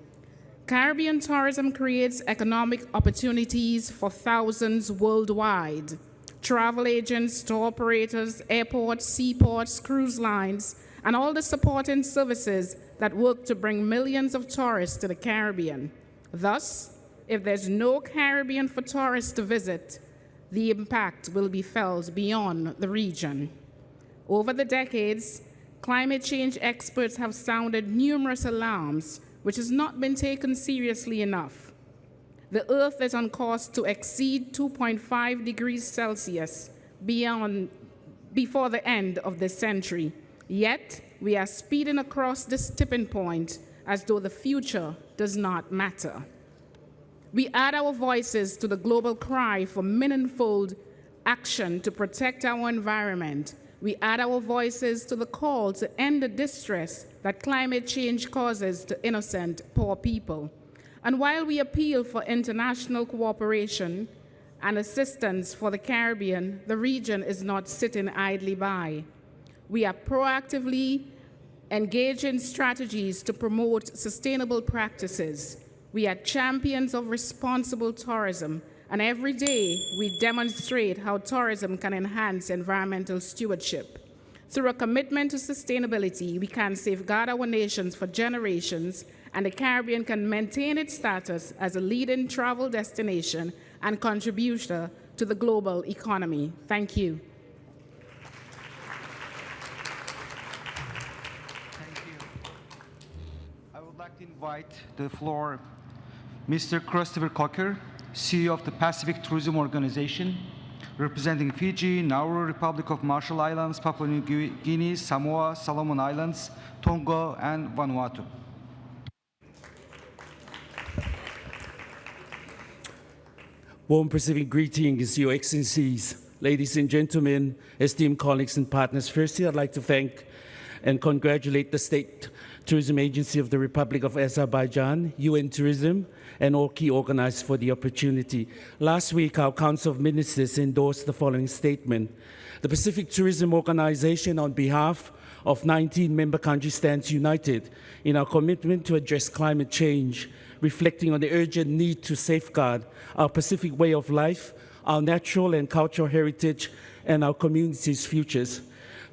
Caribbean tourism creates economic opportunities for thousands worldwide. Travel agents, tour operators, airports, seaports, cruise lines, and all the supporting services that work to bring millions of tourists to the Caribbean. Thus, if there's no Caribbean for tourists to visit, the impact will be felt beyond the region. Over the decades, climate change experts have sounded numerous alarms, which has not been taken seriously enough. The Earth is on course to exceed 2.5 degrees Celsius before the end of this century. Yet, we are speeding across this tipping point as though the future does not matter. We add our voices to the global cry for meaningful action to protect our environment. We add our voices to the call to end the distress that climate change causes to innocent, poor people. And while we appeal for international cooperation and assistance for the Caribbean, the region is not sitting idly by. We are proactively engaging strategies to promote sustainable practices. We are champions of responsible tourism, and every day we demonstrate how tourism can enhance environmental stewardship. Through a commitment to sustainability, we can safeguard our nations for generations, and the Caribbean can maintain its status as a leading travel destination and contributor to the global economy. Thank you. Thank you. I would like to invite the floor Mr. Christopher Cocker, CEO of the Pacific Tourism Organization, representing Fiji, Nauru, Republic of Marshall Islands, Papua New Guinea, Samoa, Solomon Islands, Tonga, and Vanuatu. Warm Pacific greetings, Your Excellencies, ladies and gentlemen, esteemed colleagues and partners. Firstly, I'd like to thank and congratulate the State Tourism Agency of the Republic of Azerbaijan, UN Tourism, and all key organizers for the opportunity. Last week, our Council of Ministers endorsed the following statement. The Pacific Tourism Organization, on behalf of 19 member countries, stands united in our commitment to address climate change, reflecting on the urgent need to safeguard our Pacific way of life, our natural and cultural heritage, and our communities' futures.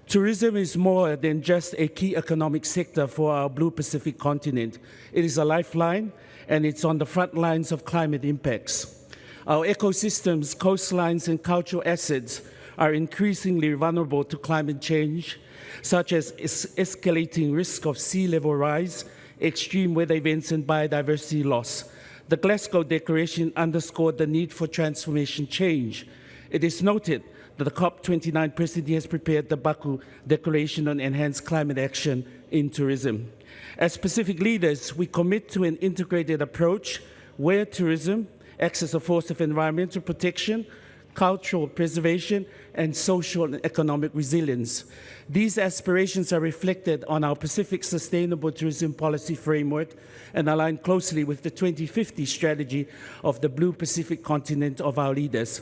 Tourism is more than just a key economic sector for our Blue Pacific continent. It is a lifeline, and it's on the front lines of climate impacts. Our ecosystems, coastlines, and cultural assets are increasingly vulnerable to climate change, such as escalating risk of sea level rise, extreme weather events, and biodiversity loss. The Glasgow Declaration underscored the need for transformation change. It is noted that the COP29 presidency has prepared the Baku Declaration on Enhanced Climate Action in Tourism. As Pacific leaders, we commit to an integrated approach where tourism acts as a force of environmental protection, cultural preservation, and social and economic resilience. These aspirations are reflected on our Pacific Sustainable Tourism Policy Framework and align closely with the 2050 strategy of the Blue Pacific continent of our leaders.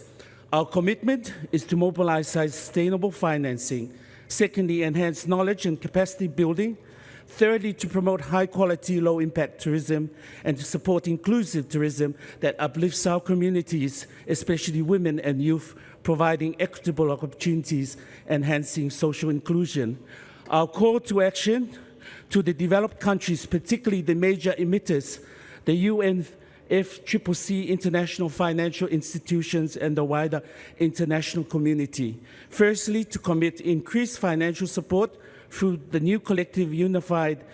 Our commitment is to mobilize sustainable financing. Secondly, enhance knowledge and capacity building. Thirdly, to promote high-quality, low-impact tourism, and to support inclusive tourism that uplifts our communities, especially women and youth, providing equitable opportunities, enhancing social inclusion. Our call to action to the developed countries, particularly the major emitters, the UNFCCC, international financial institutions, and the wider international community. Firstly, to commit increased financial support through the new collective unified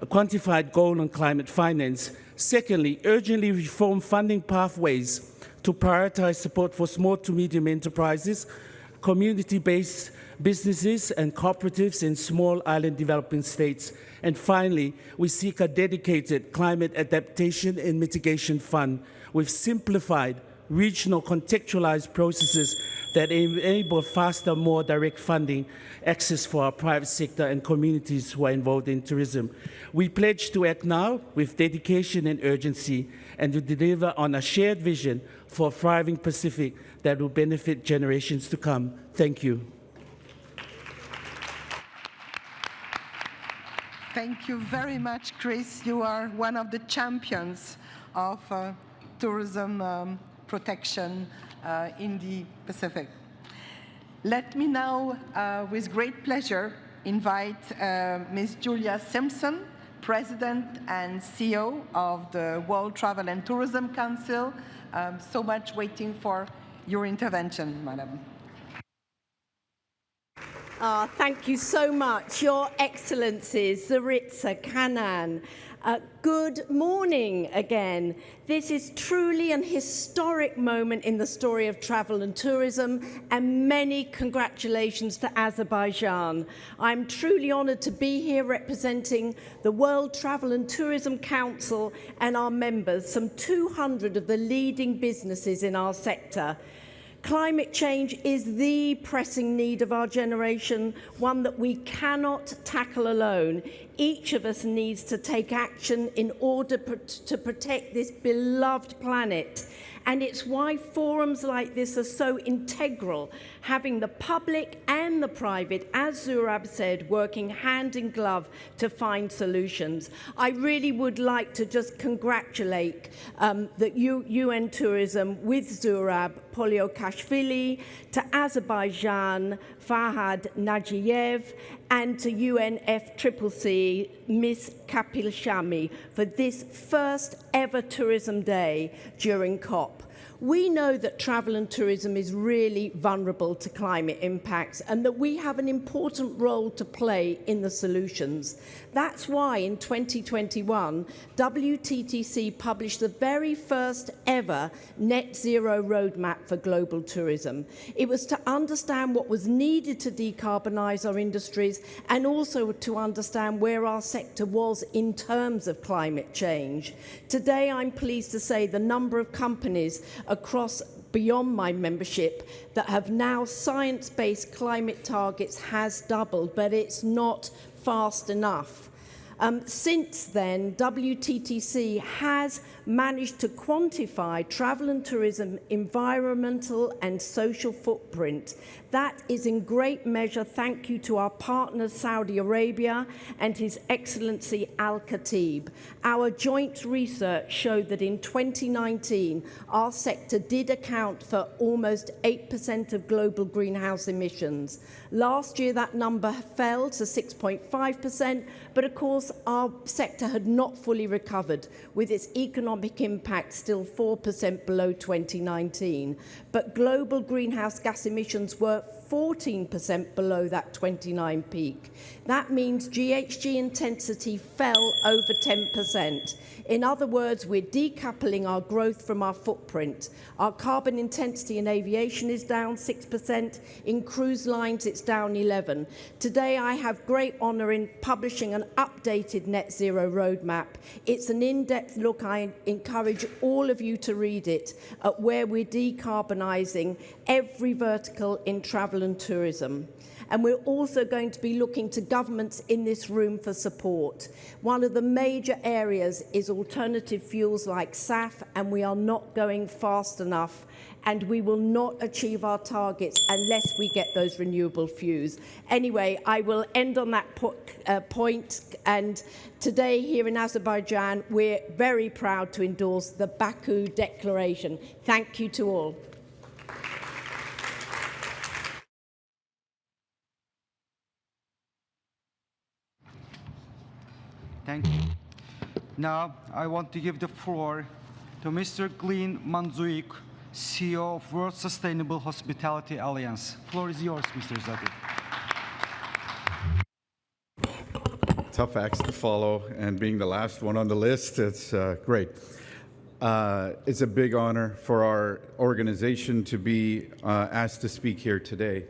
quantified goal on climate finance. Secondly, urgently reform funding pathways to prioritize support for small to medium enterprises, community-based businesses and cooperatives in small island developing states. And finally, we seek a dedicated climate adaptation and mitigation fund with simplified regional contextualized processes that enable faster, more direct funding access for our private sector and communities who are involved in tourism. We pledge to act now with dedication and urgency and to deliver on a shared vision for a thriving Pacific that will benefit generations to come. Thank you. Thank you very much, Chris. You are one of the champions of tourism protection in the Pacific. Let me now, with great pleasure, invite Ms. Julia Simpson, President and CEO of the World Travel and Tourism Council. So much waiting for your intervention, Madam. Thank you so much, Your Excellencies, Zaritza, Kanan. Good morning again. This is truly an historic moment in the story of travel and tourism, and many congratulations to Azerbaijan. I'm truly honored to be here representing the World Travel and Tourism Council and our members, some 200 of the leading businesses in our sector. Climate change is the pressing need of our generation, one that we cannot tackle alone. Each of us needs to take action in order to protect this beloved planet. And it's why forums like this are so integral, having the public and the private, as Zurab said, working hand in glove to find solutions. I really would like to just congratulate the UN Tourism with Zurab, Poliokashvili, to Azerbaijan, Fahad Najiev, and to UNFCCC, Ms. Kapilshami, for this first ever tourism day during COP. We know that travel and tourism is really vulnerable to climate impacts and that we have an important role to play in the solutions. That's why in 2021, WTTC published the very first ever net zero roadmap for global tourism. It was to understand what was needed to decarbonize our industries and also to understand where our sector was in terms of climate change. Today, I'm pleased to say the number of companies across beyond my membership that have now science-based climate targets has doubled, but it's not fast enough. Since then, WTTC has managed to quantify travel and tourism environmental and social footprint. That is in great measure thank you to our partner Saudi Arabia and His Excellency Al Khatib. Our joint research showed that in 2019, our sector did account for almost 8% of global greenhouse emissions. Last year, that number fell to 6.5%, but of course, our sector had not fully recovered, with its economic impact still 4% below 2019. But global greenhouse gas emissions were 14% below that 29 peak. That means GHG intensity fell over 10%. In other words, we're decoupling our growth from our footprint. Our carbon intensity in aviation is down 6%. In cruise lines, it's down 11%. Today, I have great honor in publishing an updated net zero roadmap. It's an in-depth look. I encourage all of you to read it, at where we're decarbonizing every vertical in travel and tourism. And we're also going to be looking to governments in this room for support. One of the major areas is alternative fuels like SAF, and we are not going fast enough, and we will not achieve our targets unless we get those renewable fuels. Anyway, I will end on that point, and today here in Azerbaijan, we're very proud to endorse the Baku Declaration. Thank you to all. Thank you. Now, I want to give the floor to Mr. Glenn Manzuik, CEO of World Sustainable Hospitality Alliance. Floor is yours, Mr. Zadi. Tough acts to follow, and being the last one on the list, it's great. It's a big honor for our organization to be asked to speak here today.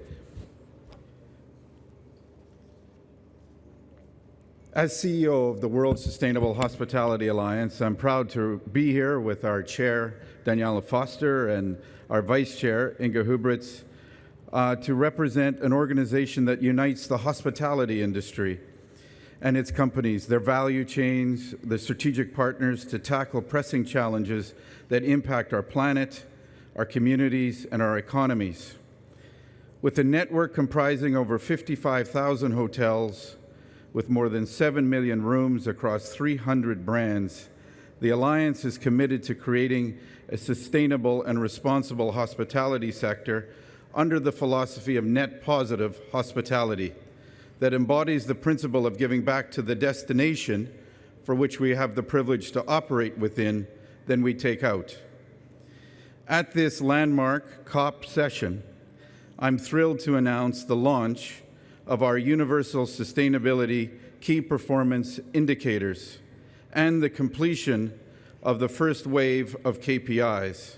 As CEO of the World Sustainable Hospitality Alliance, I'm proud to be here with our chair, Daniela Foster, and our vice chair, Inga Hubritz, to represent an organization that unites the hospitality industry and its companies, their value chains, the strategic partners to tackle pressing challenges that impact our planet, our communities, and our economies. With a network comprising over 55,000 hotels, with more than 7 million rooms across 300 brands, the Alliance is committed to creating a sustainable and responsible hospitality sector under the philosophy of net positive hospitality that embodies the principle of giving back to the destination for which we have the privilege to operate within than we take out. At this landmark COP session, I'm thrilled to announce the launch of our Universal Sustainability Key Performance Indicators and the completion of the first wave of KPIs.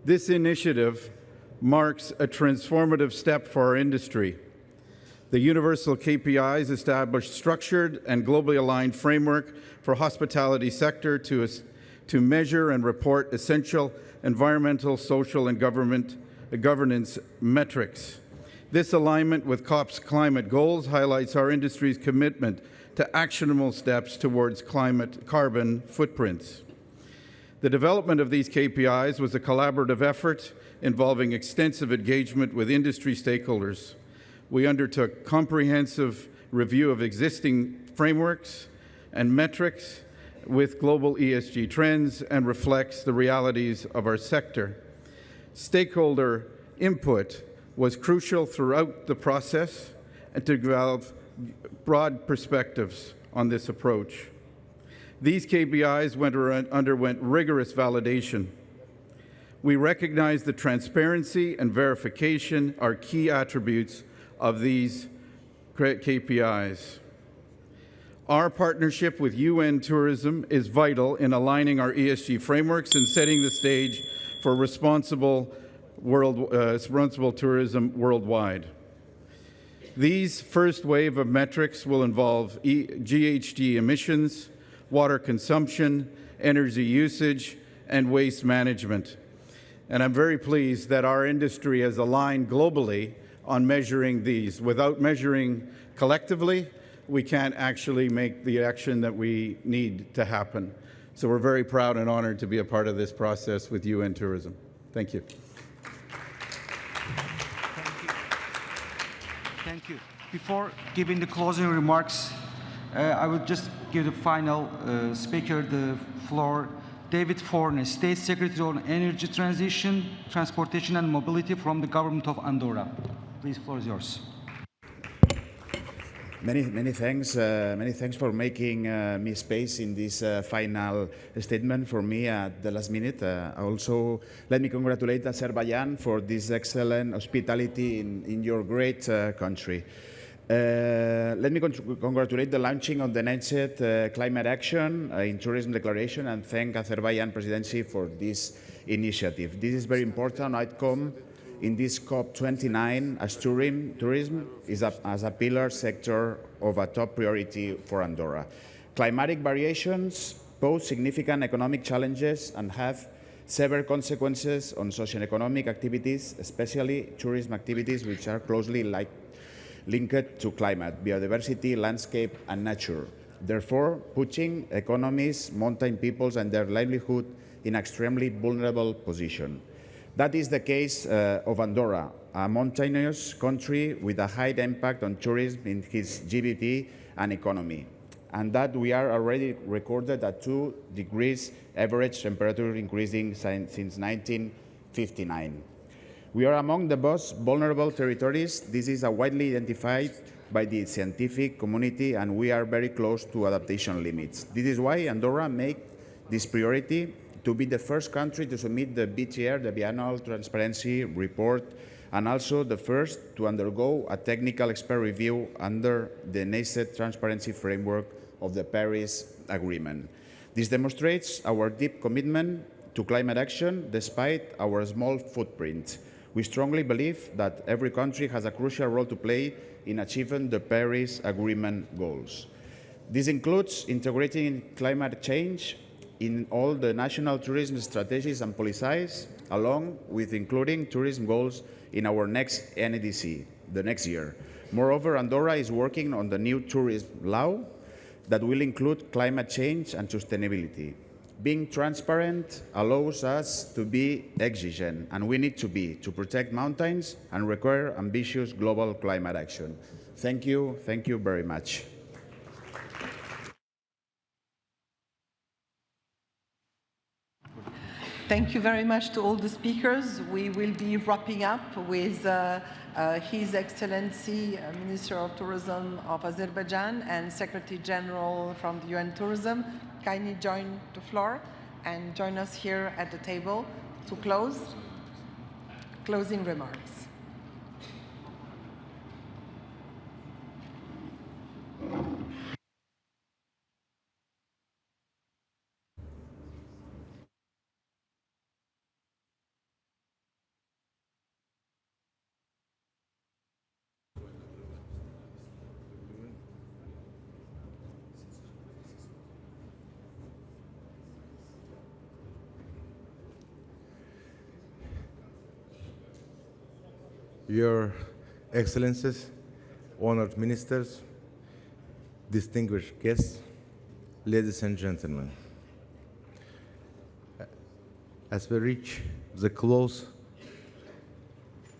This initiative marks a transformative step for our industry. The Universal KPIs establish structured and globally aligned framework for hospitality sector to measure and report essential environmental, social, and governance metrics. This alignment with COP's climate goals highlights our industry's commitment to actionable steps towards carbon footprints. The development of these KPIs was a collaborative effort involving extensive engagement with industry stakeholders. We undertook comprehensive review of existing frameworks and metrics with global ESG trends and reflects the realities of our sector. Stakeholder input was crucial throughout the process and to develop broad perspectives on this approach. These KPIs underwent rigorous validation. We recognize the transparency and verification are key attributes of these KPIs. Our partnership with UN Tourism is vital in aligning our ESG frameworks and setting the stage for responsible tourism worldwide. These first wave of metrics will involve GHG emissions, water consumption, energy usage, and waste management. And I'm very pleased that our industry has aligned globally on measuring these. Without measuring collectively, we can't actually make the action that we need to happen. So we're very proud and honored to be a part of this process with UN Tourism. Thank you. Thank you. Before giving the closing remarks, I would just give the final speaker the floor. David Fornes, State Secretary on Energy Transition, Transportation and Mobility from the Government of Andorra. Please, floor is yours. Many thanks. Many thanks for making me space in this final statement for me at the last minute. Also, let me congratulate Azerbaijan for this excellent hospitality in your great country. Let me congratulate the launching of the NETSET Climate Action in Tourism Declaration and thank Azerbaijan Presidency for this initiative. This is very important outcome in this COP29 as tourism is as a pillar sector of a top priority for Andorra. Climatic variations pose significant economic challenges and have severe consequences on socio-economic activities, especially tourism activities which are closely linked to climate, biodiversity, landscape, and nature. Therefore, putting economies, mountain peoples, and their livelihood in extremely vulnerable position. That is the case of Andorra, a mountainous country with a high impact on tourism in its GDP and economy, and that we are already recorded at 2 degrees average temperature increasing since 1959. We are among the most vulnerable territories. This is a widely identified by the scientific community, and we are very close to adaptation limits. This is why Andorra made this priority to be the first country to submit the BTR, the Biannual Transparency Report, and also the first to undergo a technical expert review under the NACET transparency framework of the Paris Agreement. This demonstrates our deep commitment to climate action despite our small footprint. We strongly believe that every country has a crucial role to play in achieving the Paris Agreement goals. This includes integrating climate change in all the national tourism strategies and policies, along with including tourism goals in our next NEDC, the next year. Moreover, Andorra is working on the new tourism law that will include climate change and sustainability. Being transparent allows us to be exigent, and we need to be, to protect mountains and require ambitious global climate action. Thank you very much. Thank you very much to all the speakers. We will be wrapping up with His Excellency Minister of Tourism of Azerbaijan and Secretary General from the UN Tourism. Kindly join the floor and join us here at the table to closing remarks. Your Excellencies, honored ministers, distinguished guests, ladies and gentlemen. As we reach the close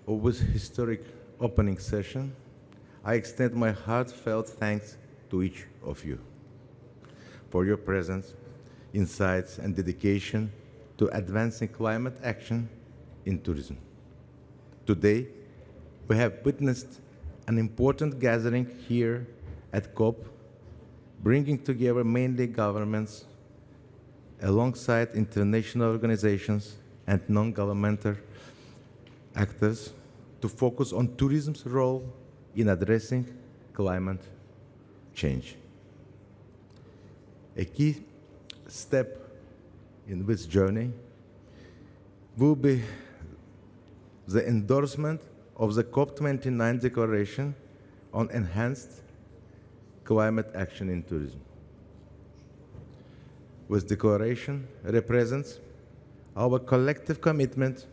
of this historic opening session, I extend my heartfelt thanks to each of you for your presence, insights, and dedication to advancing climate action in tourism. Today, we have witnessed an important gathering here at COP, bringing together mainly governments alongside international organizations and non-governmental actors to focus on tourism's role in addressing climate change. A key step in this journey will be the endorsement of the COP29 Declaration on Enhanced Climate Action in Tourism. This declaration represents our collective commitment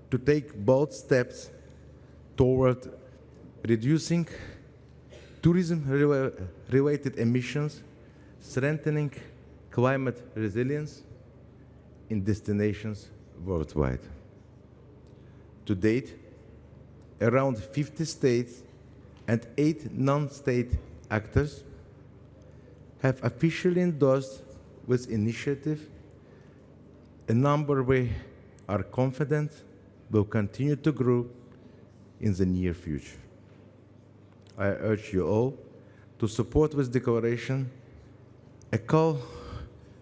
to take bold steps toward reducing tourism-related emissions, strengthening climate resilience in destinations worldwide. To date, around 50 states and 8 non-state actors have officially endorsed this initiative, a number we are confident will continue to grow in the near future. I urge you all to support this declaration, a call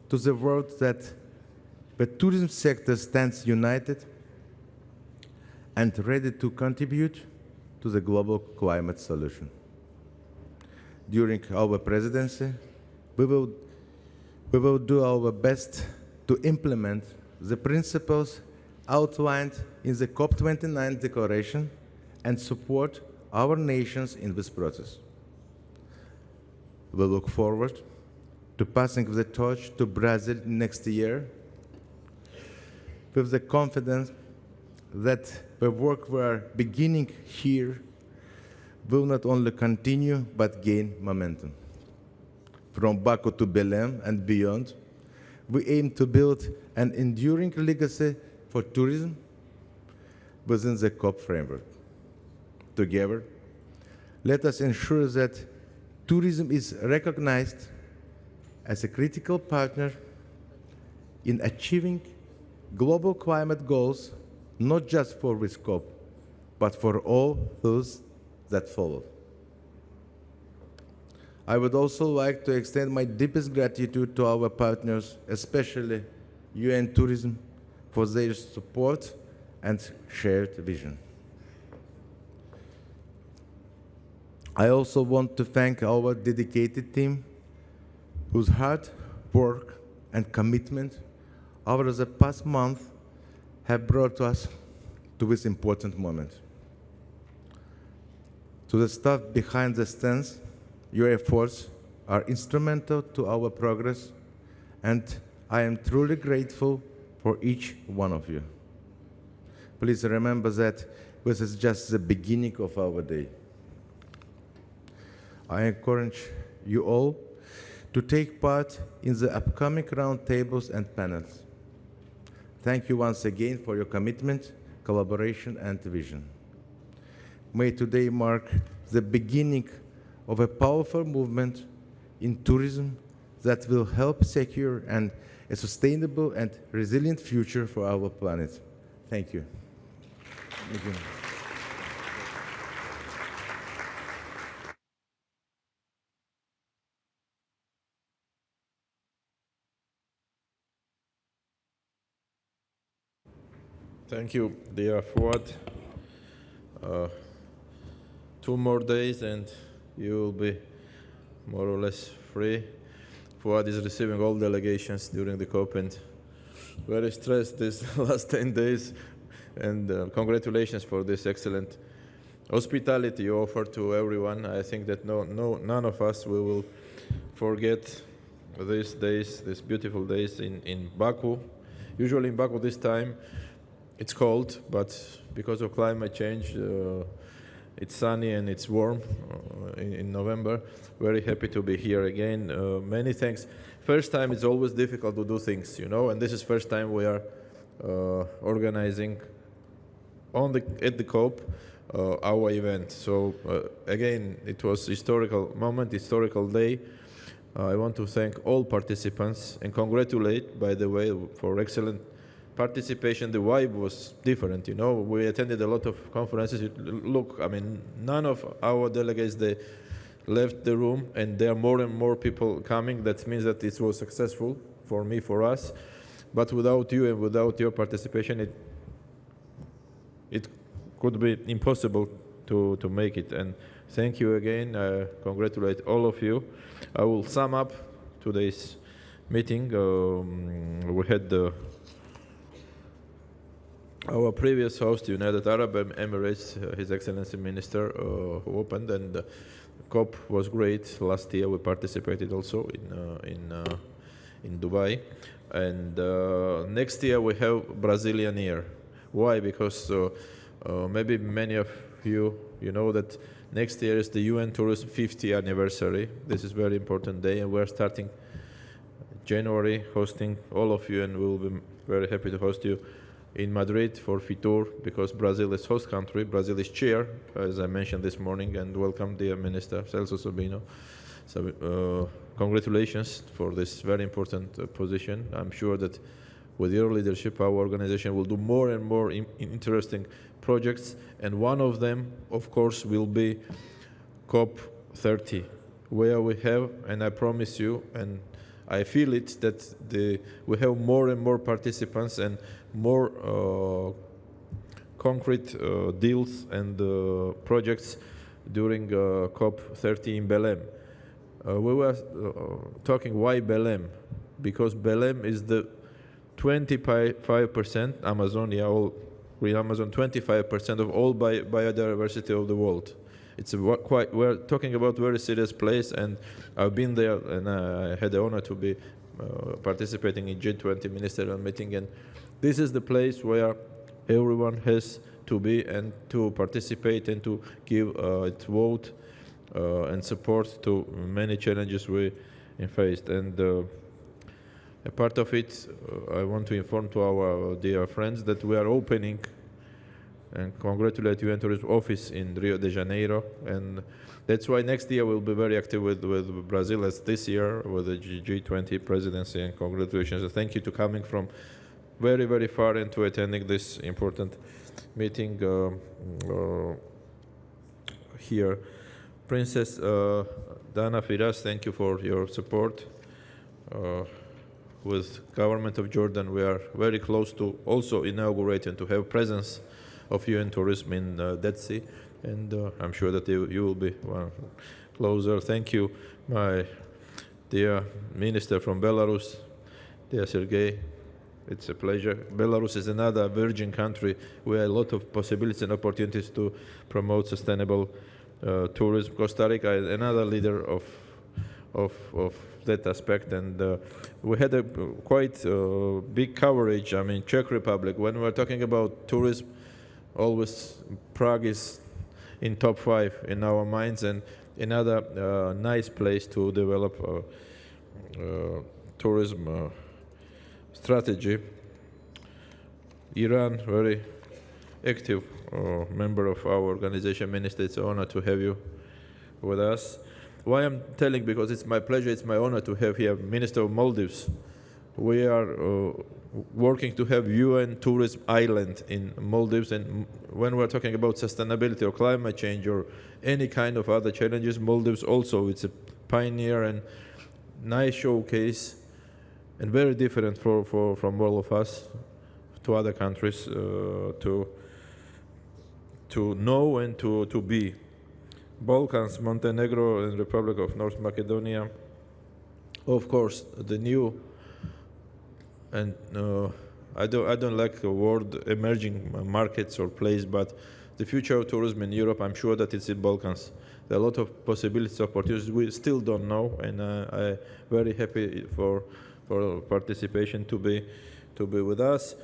to the world that the tourism sector stands united and ready to contribute to the global climate solution. During our presidency, we will do our best to implement the principles outlined in the COP29 declaration and support our nations in this process. We look forward to passing the torch to Brazil next year with the confidence that the work we are beginning here will not only continue but gain momentum. From Baku to Belém and beyond, we aim to build an enduring legacy for tourism within the COP framework. Together, let us ensure that tourism is recognized as a critical partner in achieving global climate goals, not just for this COP, but for all those that follow. I would also like to extend my deepest gratitude to our partners, especially UN Tourism, for their support and shared vision. I also want to thank our dedicated team, whose hard work and commitment over the past month have brought us to this important moment. To the staff behind the stands, your efforts are instrumental to our progress, and I am truly grateful for each one of you. Please remember that this is just the beginning of our day. I encourage you all to take part in the upcoming roundtables and panels. Thank you once again for your commitment, collaboration, and vision. May today mark the beginning of a powerful movement in tourism that will help secure a sustainable and resilient future for our planet. Thank you. Thank you. Thank you, dear Fuad. 2 more days and you will be more or less free. Fuad is receiving all delegations during the COP and very stressed these last 10 days. And congratulations for this excellent hospitality you offer to everyone. I think that none of us will forget these days, these beautiful days in Baku. Usually in Baku this time, it's cold, but because of climate change, it's sunny and it's warm in November. Very happy to be here again. Many thanks. First time, it's always difficult to do things, you know, and this is first time we are organizing at the COP our event. So again, it was historical moment, historical day. I want to thank all participants and congratulate, by the way, for excellent participation. The vibe was different, you know. We attended a lot of conferences. Look, I mean, none of our delegates, they left the room, and there are more and more people coming. That means that it was successful for me, for us. But without you and without your participation, it could be impossible to make it. And thank you again. I congratulate all of you. I will sum up today's meeting. We had our previous host, United Arab Emirates, His Excellency Minister, who opened, and COP was great. Last year we participated also in Dubai, and next year we have Brazilian year. Why? Because maybe many of you know that next year is the UN Tourism 50th anniversary. This is a very important day, and we're starting January hosting all of you, and we'll be very happy to host you in Madrid for FITUR, because Brazil is host country. Brazil is chair, as I mentioned this morning, and welcome, dear Minister Celso Sabino. So congratulations for this very important position. I'm sure that with your leadership, our organization will do more and more interesting projects, and one of them, of course, will be COP30, where we have, and I promise you, and I feel it, that we have more and more participants and more concrete deals and projects during COP30 in Belém. We were talking why Belém, because Belém is the 25% Amazonia, all green Amazon, 25% of all biodiversity of the world. We're talking about very serious place, and I've been there, and I had the honor to be participating in G20 Ministerial meeting, and this is the place where everyone has to be and to participate and to give its vote and support to many challenges we faced. And a part of it, I want to inform to our dear friends that we are opening and congratulate UN Tourism Office in Rio de Janeiro, and that's why next year we'll be very active with Brazil as this year with the G20 presidency, and congratulations and thank you to coming from very, very far and to attending this important meeting here. Princess Dana, Firas, thank you for your support. With government of Jordan, we are very close to also inaugurate and to have presence of UN tourism in Dead Sea, and I'm sure that you will be closer. Thank you, my dear minister from Belarus, dear Sergei. It's a pleasure. Belarus is another virgin country with a lot of possibilities and opportunities to promote sustainable tourism. Costa Rica is another leader of that aspect, and we had a quite big coverage. I mean, Czech Republic, when we're talking about tourism, always Prague is in top 5 in our minds, and another nice place to develop tourism strategy. Iran, very active member of our organization. Minister, it's an honor to have you with us. Why I'm telling, because it's my pleasure, it's my honor to have here Minister of Maldives. We are working to have UN tourism island in Maldives, and when we're talking about sustainability or climate change or any kind of other challenges, Maldives also, it's a pioneer and nice showcase, and very different from all of us to other countries to know and to be. Balkans, Montenegro, and Republic of North Macedonia. Of course, the new, and I don't like the word emerging markets or place, but the future of tourism in Europe, I'm sure that it's in Balkans. There are a lot of possibilities, opportunities we still don't know, and I'm very happy for participation to be with us.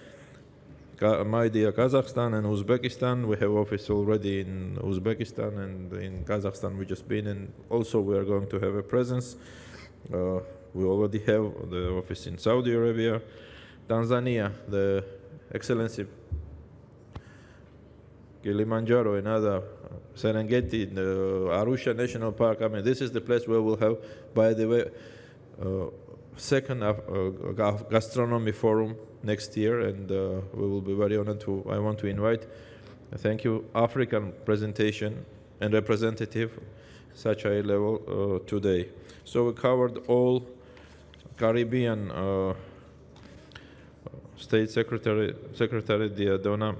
My dear Kazakhstan and Uzbekistan, we have office already in Uzbekistan, and in Kazakhstan we just been, and also we are going to have a presence. We already have the office in Saudi Arabia. Tanzania, the Excellency Kilimanjaro, another Serengeti, the Arusha National Park. I mean, this is the place where we'll have, by the way, second gastronomy forum next year, and we will be very honored to. I want to invite. Thank you, African presentation and representative, such high level today. So we covered all Caribbean State Secretary Diadona.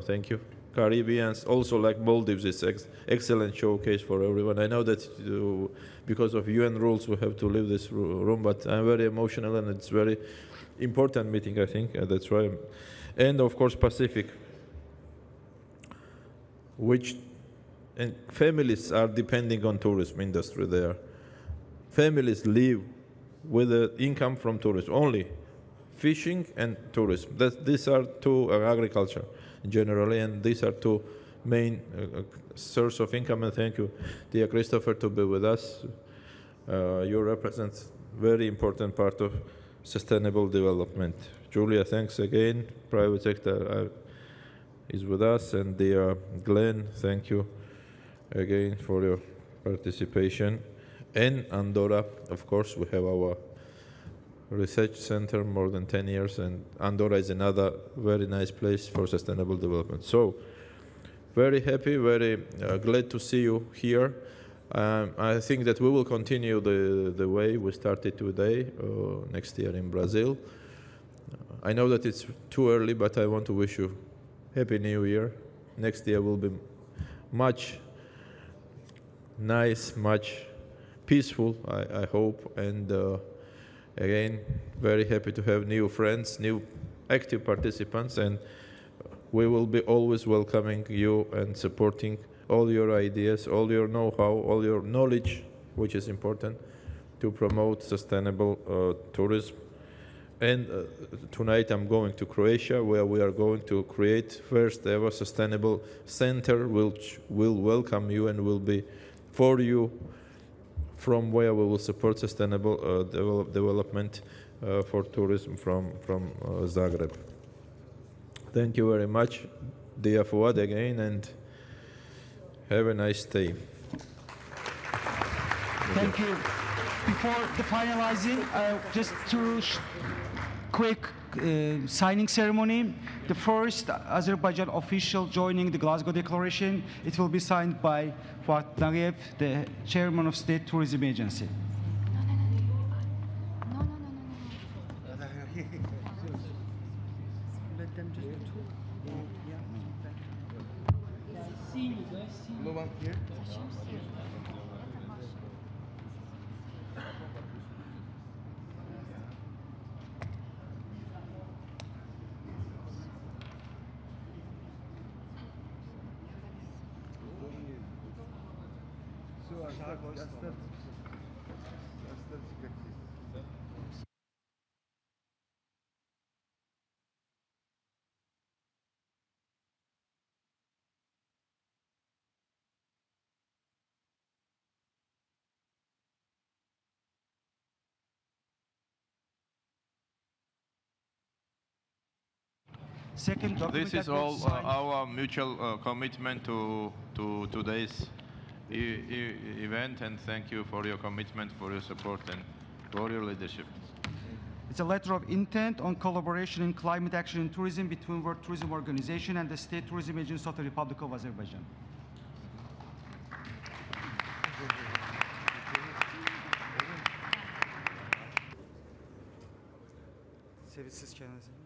Thank you. Caribbeans, also like Maldives, is excellent showcase for everyone. I know that because of UN rules we have to leave this room, but I'm very emotional, and it's very important meeting, I think, that's why. And of course Pacific, which and families are depending on tourism industry there. Families live with the income from tourism, only fishing and tourism. These are two, agriculture generally, and these are two main source of income. And thank you, dear Christopher, to be with us. You represent very important part of sustainable development. Julia, thanks again. Private sector is with us, and dear Glenn, thank you again for your participation. And Andorra, of course, we have our research center more than 10 years, and Andorra is another very nice place for sustainable development. So, very happy, very glad to see you here. I think that we will continue the way we started today, next year in Brazil. I know that it's too early, but I want to wish you Happy New Year. Next year will be much nice, much peaceful, I hope, and again, very happy to have new friends, new active participants, and we will be always welcoming you and supporting all your ideas, all your know-how, all your knowledge, which is important to promote sustainable tourism. And tonight I'm going to Croatia, where we are going to create first ever sustainable center, which will welcome you and will be for you, from where we will support sustainable development for tourism from Zagreb. Thank you very much, dear Fuad, again, and have a nice day. Thank you. Before the finalizing, just two quick signing ceremony. The first Azerbaijan official joining the Glasgow Declaration, it will be signed by Fuat Nagiev, the chairman of State Tourism Agency. Second document This is that we'll all sign- our mutual commitment to today's event, and thank you for your commitment, for your support, and for your leadership. It's a letter of intent on collaboration in climate action and tourism between World Tourism Organization and the State Tourism Agency of the Republic of Azerbaijan. Sevisiz kendisi.